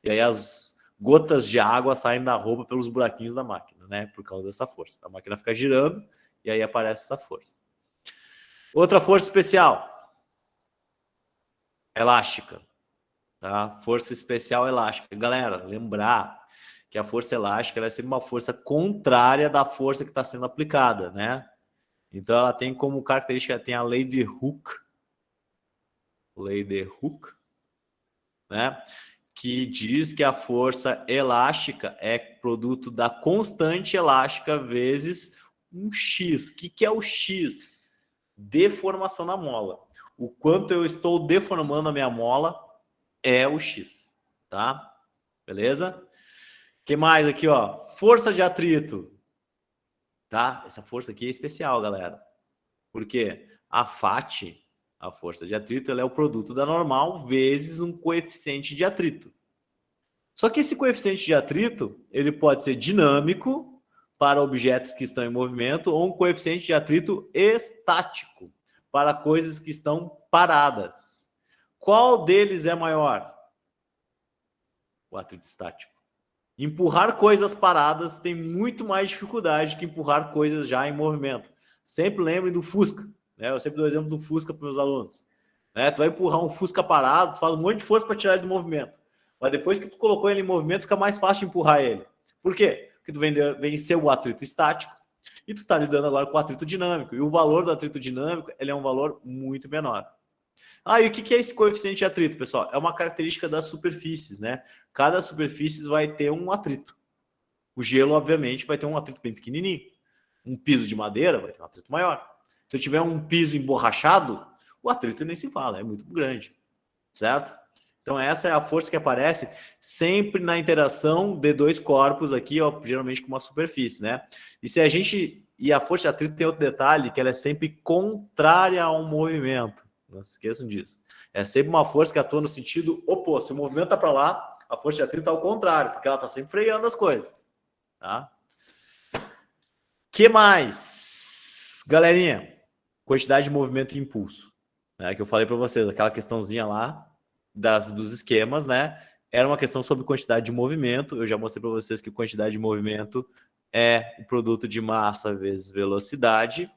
E aí as gotas de água saem da roupa pelos buraquinhos da máquina, né? Por causa dessa força. A máquina fica girando e aí aparece essa força. Outra força especial. Elástica. Tá? Força especial elástica. Galera, lembrar que a força elástica ela é sempre uma força contrária da força que está sendo aplicada, né? Então, ela tem como característica, tem a lei de Hooke, né? Que diz que a força elástica é produto da constante elástica vezes um X. O que é o X? Deformação na mola. O quanto eu estou deformando a minha mola é o X, tá? Beleza? O que mais aqui, ó? Força de atrito. Tá? Essa força aqui é especial, galera. Por quê? A FAT, a força de atrito, ela é o produto da normal vezes um coeficiente de atrito. Só que esse coeficiente de atrito, ele pode ser dinâmico para objetos que estão em movimento ou um coeficiente de atrito estático para coisas que estão paradas. Qual deles é maior? O atrito estático. Empurrar coisas paradas tem muito mais dificuldade que empurrar coisas já em movimento. Sempre lembre do Fusca, né? Eu sempre dou o exemplo do Fusca para os meus alunos. Né? Tu vai empurrar um Fusca parado, tu faz um monte de força para tirar ele do movimento. mas depois que tu colocou ele em movimento, fica mais fácil de empurrar ele. Por quê? Porque tu venceu o atrito estático e tu tá lidando agora com o atrito dinâmico. E o valor do atrito dinâmico, ele é um valor muito menor. E o que é esse coeficiente de atrito, pessoal? É uma característica das superfícies, né? Cada superfície vai ter um atrito. O gelo, obviamente, vai ter um atrito bem pequenininho. Um piso de madeira vai ter um atrito maior. Se eu tiver um piso emborrachado, o atrito nem se fala, é muito grande, certo? Então essa é a força que aparece sempre na interação de dois corpos aqui, ó, geralmente com uma superfície, né? E a força de atrito tem outro detalhe, que ela é sempre contrária ao movimento. Não se esqueçam disso. É sempre uma força que atua no sentido oposto. Se o movimento está para lá, a força de atrito está ao contrário, porque ela está sempre freando as coisas. Tá? Que mais? Galerinha, quantidade de movimento e impulso. Né, que eu falei para vocês, aquela questãozinha lá dos esquemas, né? Era uma questão sobre quantidade de movimento. Eu já mostrei para vocês que quantidade de movimento é o produto de massa vezes velocidade,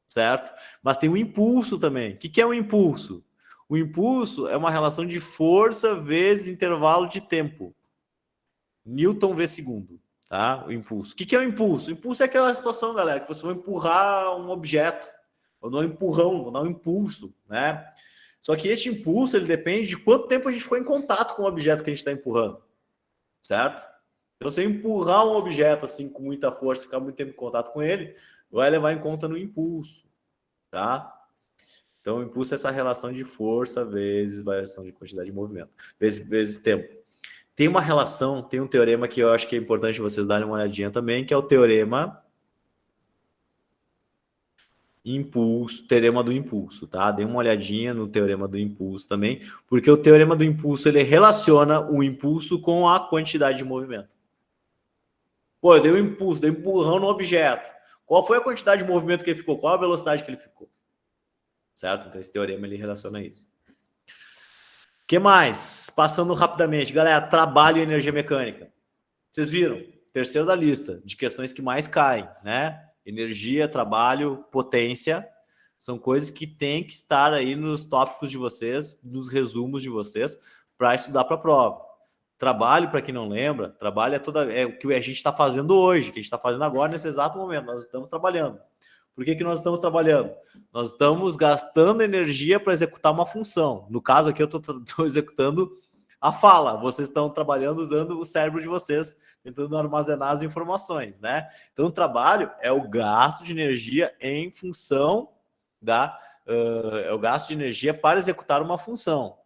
certo? Mas tem o impulso também. O que é um impulso? O impulso é uma relação de força vezes intervalo de tempo. Newton vezes segundo, tá? O impulso. O que é o impulso? O impulso é aquela situação, galera, que você vai empurrar um objeto. Ou não empurrão, vou dar um impulso, né? Só que esse impulso, ele depende de quanto tempo a gente ficou em contato com o objeto que a gente está empurrando, certo? Então, se eu empurrar um objeto assim com muita força, ficar muito tempo em contato com ele, vai levar em conta no impulso, tá? Então, o impulso é essa relação de força vezes variação de quantidade de movimento, vezes tempo. Tem uma relação, tem um teorema que eu acho que é importante vocês darem uma olhadinha também, que é o teorema teorema do impulso, tá? Dê uma olhadinha no teorema do impulso também, porque o teorema do impulso, ele relaciona o impulso com a quantidade de movimento. Pô, eu dei um impulso, dei um empurrão no objeto. Qual foi a quantidade de movimento que ele ficou? Qual a velocidade que ele ficou? Certo? Então, esse teorema, ele relaciona isso. O que mais? Passando rapidamente. Galera, trabalho e energia mecânica. Vocês viram? Terceiro da lista de questões que mais caem, né? Energia, trabalho, potência, são coisas que tem que estar aí nos tópicos de vocês, nos resumos de vocês, para estudar para a prova. Trabalho, para quem não lembra, trabalho é o que a gente está fazendo hoje, que a gente está fazendo agora nesse exato momento. Nós estamos trabalhando. Por que nós estamos trabalhando? Nós estamos gastando energia para executar uma função. No caso aqui, eu estou executando a fala. Vocês estão trabalhando usando o cérebro de vocês, tentando armazenar as informações, né? Então, o trabalho é o gasto de energia em função é o gasto de energia para executar uma função.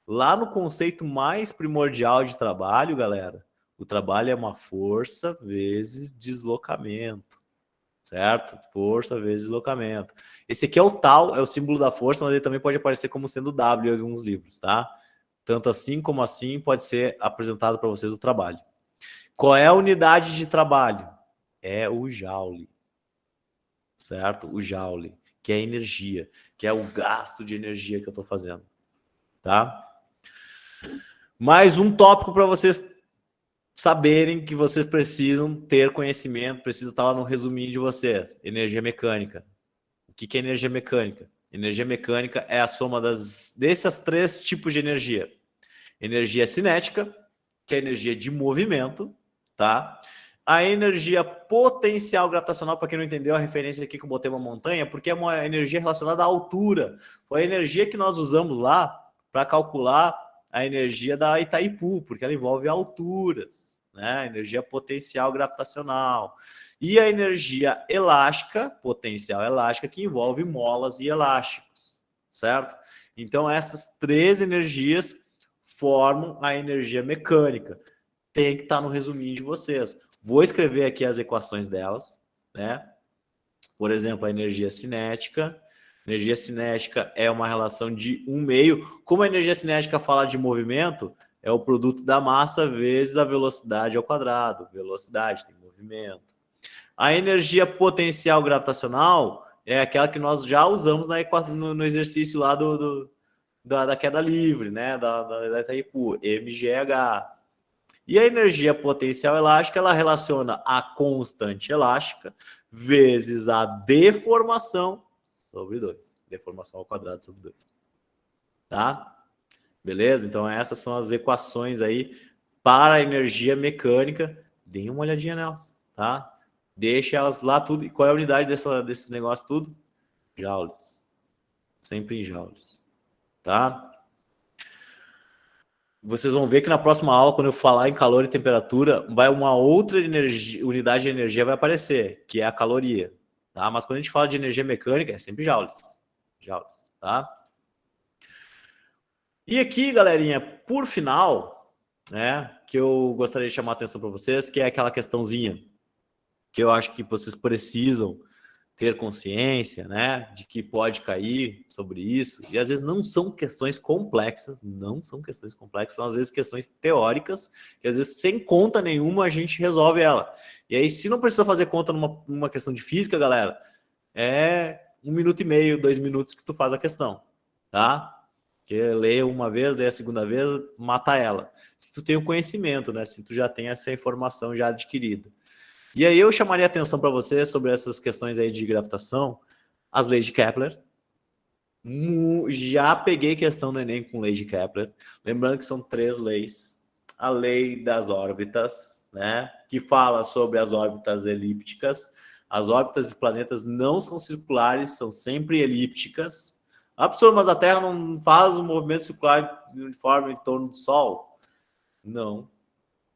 Lá no conceito mais primordial de trabalho, galera, o trabalho é uma força vezes deslocamento, certo? Força vezes deslocamento. Esse aqui é o tal, é o símbolo da força, mas ele também pode aparecer como sendo W em alguns livros, tá? Tanto assim como assim pode ser apresentado para vocês o trabalho. Qual é a unidade de trabalho? É o joule, certo? O joule, que é energia, que é o gasto de energia que eu estou fazendo, tá? Mais um tópico para vocês saberem que vocês precisam ter conhecimento, precisa estar lá no resuminho de vocês. Energia mecânica. O que é energia mecânica? Energia mecânica é a soma desses três tipos de energia. Energia cinética, que é a energia de movimento, tá? A energia potencial gravitacional, para quem não entendeu a referência aqui que eu botei uma montanha, porque é uma energia relacionada à altura. Foi a energia que nós usamos lá para calcular a energia da Itaipu, porque ela envolve alturas, né? Energia potencial gravitacional. E a energia elástica, potencial elástica, que envolve molas e elásticos, certo? Então, essas três energias formam a energia mecânica. Tem que estar no resuminho de vocês. Vou escrever aqui as equações delas, né? Por exemplo, a energia cinética. Energia cinética é uma relação de 1/2. Como a energia cinética fala de movimento, é o produto da massa vezes a velocidade ao quadrado. Velocidade tem movimento. A energia potencial gravitacional é aquela que nós já usamos no exercício lá da queda livre, né? Da Itaipu, mgh. E a energia potencial elástica, ela relaciona a constante elástica vezes a deformação sobre 2. Deformação ao quadrado sobre 2. Tá? Beleza? Então essas são as equações aí para a energia mecânica. Deem uma olhadinha nelas, tá? Deixa elas lá tudo. E qual é a unidade desse negócio tudo? Joules. Sempre em joules, tá? Vocês vão ver que na próxima aula, quando eu falar em calor e temperatura, vai uma outra unidade de energia vai aparecer, que é a caloria, tá? Mas quando a gente fala de energia mecânica, é sempre joules, tá? E aqui, galerinha, por final, né, que eu gostaria de chamar a atenção para vocês, que é aquela questãozinha que eu acho que vocês precisam ter consciência, né, de que pode cair sobre isso, e às vezes não são questões complexas, são às vezes questões teóricas, que às vezes sem conta nenhuma a gente resolve ela. E aí, se não precisa fazer conta numa questão de física, galera, é 1 minuto e meio, 2 minutos que tu faz a questão, tá? Que lê uma vez, lê a segunda vez, mata ela. Se tu tem o conhecimento, né, se tu já tem essa informação já adquirida. E aí eu chamaria atenção para você sobre essas questões aí de gravitação, as leis de Kepler. Já peguei questão no Enem com lei de Kepler. Lembrando que são 3 leis. A lei das órbitas, né, que fala sobre as órbitas elípticas. As órbitas de planetas não são circulares, são sempre elípticas. Professor, mas a Terra não faz um movimento circular uniforme em torno do Sol? Não,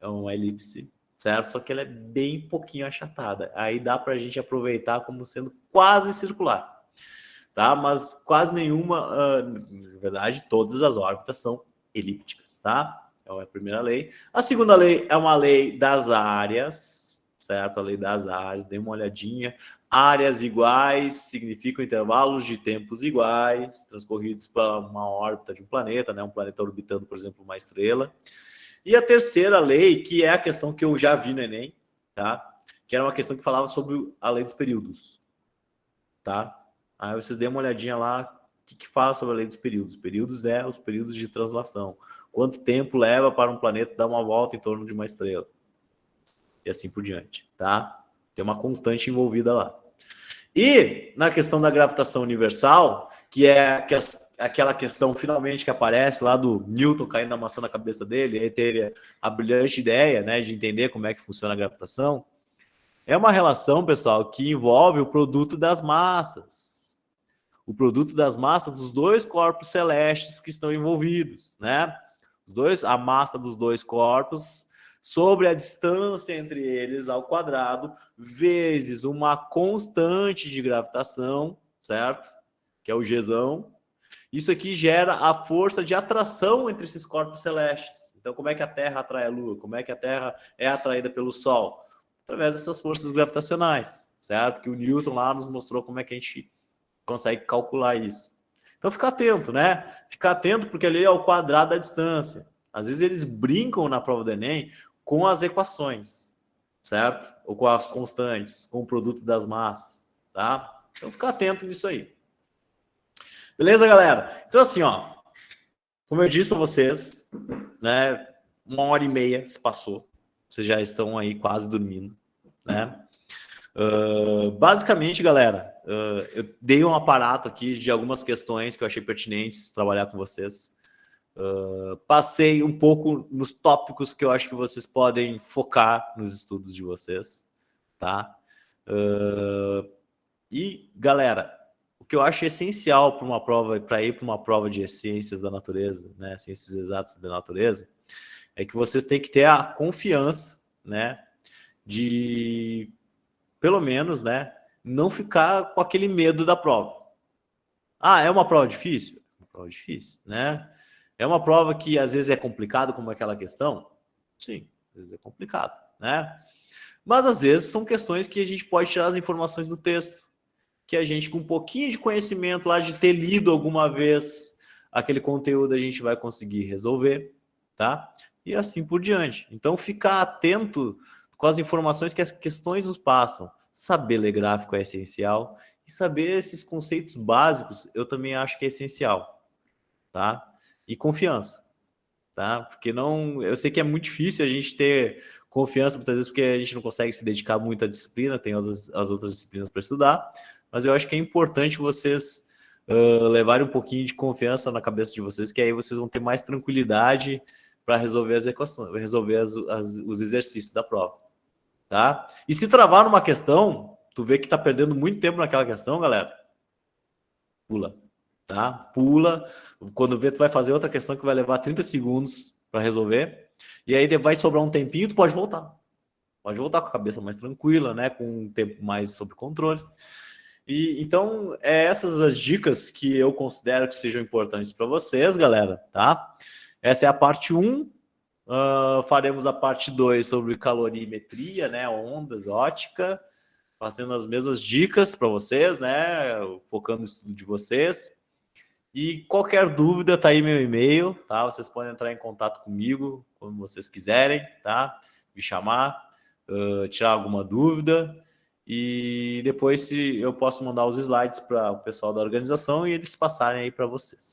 é uma elipse. Certo? Só que ela é bem pouquinho achatada. Aí dá para a gente aproveitar como sendo quase circular. Tá? Mas quase nenhuma, na verdade, todas as órbitas são elípticas. Tá? É a primeira lei. A segunda lei é uma lei das áreas. Certo? A lei das áreas. Dê uma olhadinha. Áreas iguais significam intervalos de tempos iguais, transcorridos para uma órbita de um planeta, né? Um planeta orbitando, por exemplo, uma estrela. E a terceira lei, que é a questão que eu já vi no Enem, tá? Que era uma questão que falava sobre a lei dos períodos, tá? Aí vocês dêem uma olhadinha lá, o que fala sobre a lei dos períodos. Períodos é os períodos de translação. Quanto tempo leva para um planeta dar uma volta em torno de uma estrela? E assim por diante, tá? Tem uma constante envolvida lá. E na questão da gravitação universal, que é aquela questão finalmente que aparece lá do Newton caindo a maçã na cabeça dele, aí teve a brilhante ideia, né, de entender como é que funciona a gravitação, é uma relação, pessoal, que envolve o produto das massas. O produto das massas dos 2 corpos celestes que estão envolvidos, né? A massa dos 2 corpos sobre a distância entre eles ao quadrado, vezes uma constante de gravitação, certo? Que é o Gzão. Isso aqui gera a força de atração entre esses corpos celestes. Então, como é que a Terra atrai a Lua? Como é que a Terra é atraída pelo Sol? Através dessas forças gravitacionais, certo? Que o Newton lá nos mostrou como é que a gente consegue calcular isso. Então, fica atento, né? Fica atento porque ali é o quadrado da distância. Às vezes eles brincam na prova do Enem com as equações, certo? Ou com as constantes, com o produto das massas, tá? Então, fica atento nisso aí. Beleza, galera? Então, assim, ó, como eu disse para vocês, né, 1h30 se passou. Vocês já estão aí quase dormindo, né? Basicamente, galera, eu dei um aparato aqui de algumas questões que eu achei pertinentes trabalhar com vocês. Passei um pouco nos tópicos que eu acho que vocês podem focar nos estudos de vocês, tá? E, galera, o que eu acho essencial para ir para uma prova de ciências da natureza, né, ciências exatas da natureza, é que vocês têm que ter a confiança, né, de, pelo menos, né, não ficar com aquele medo da prova. É uma prova difícil? É uma prova difícil, né? É uma prova que às vezes é complicado, como aquela questão? Sim, às vezes é complicado, né? Mas às vezes são questões que a gente pode tirar as informações do texto, que a gente, com um pouquinho de conhecimento lá, de ter lido alguma vez aquele conteúdo, a gente vai conseguir resolver, tá? E assim por diante. Então, ficar atento com as informações que as questões nos passam. Saber ler gráfico é essencial. E saber esses conceitos básicos, eu também acho que é essencial, tá? E confiança, tá? Porque eu sei que é muito difícil a gente ter confiança, muitas vezes, porque a gente não consegue se dedicar muito à disciplina, tem as outras disciplinas para estudar, mas eu acho que é importante vocês levarem um pouquinho de confiança na cabeça de vocês, que aí vocês vão ter mais tranquilidade para resolver as equações, resolver os exercícios da prova, tá? E se travar numa questão, tu vê que tá perdendo muito tempo naquela questão, galera, pula, tá? Pula. Quando vê, tu vai fazer outra questão que vai levar 30 segundos para resolver, e aí vai sobrar um tempinho, tu pode voltar. Pode voltar com a cabeça mais tranquila, né? Com um tempo mais sob controle. E então, essas as dicas que eu considero que sejam importantes para vocês, galera, tá? Essa é a parte 1. Faremos a parte 2 sobre calorimetria, né? Ondas, ótica, fazendo as mesmas dicas para vocês, né? Focando no estudo de vocês. E qualquer dúvida, tá aí meu e-mail, tá? Vocês podem entrar em contato comigo quando vocês quiserem, tá? Me chamar, tirar alguma dúvida. E depois eu posso mandar os slides para o pessoal da organização e eles passarem aí para vocês.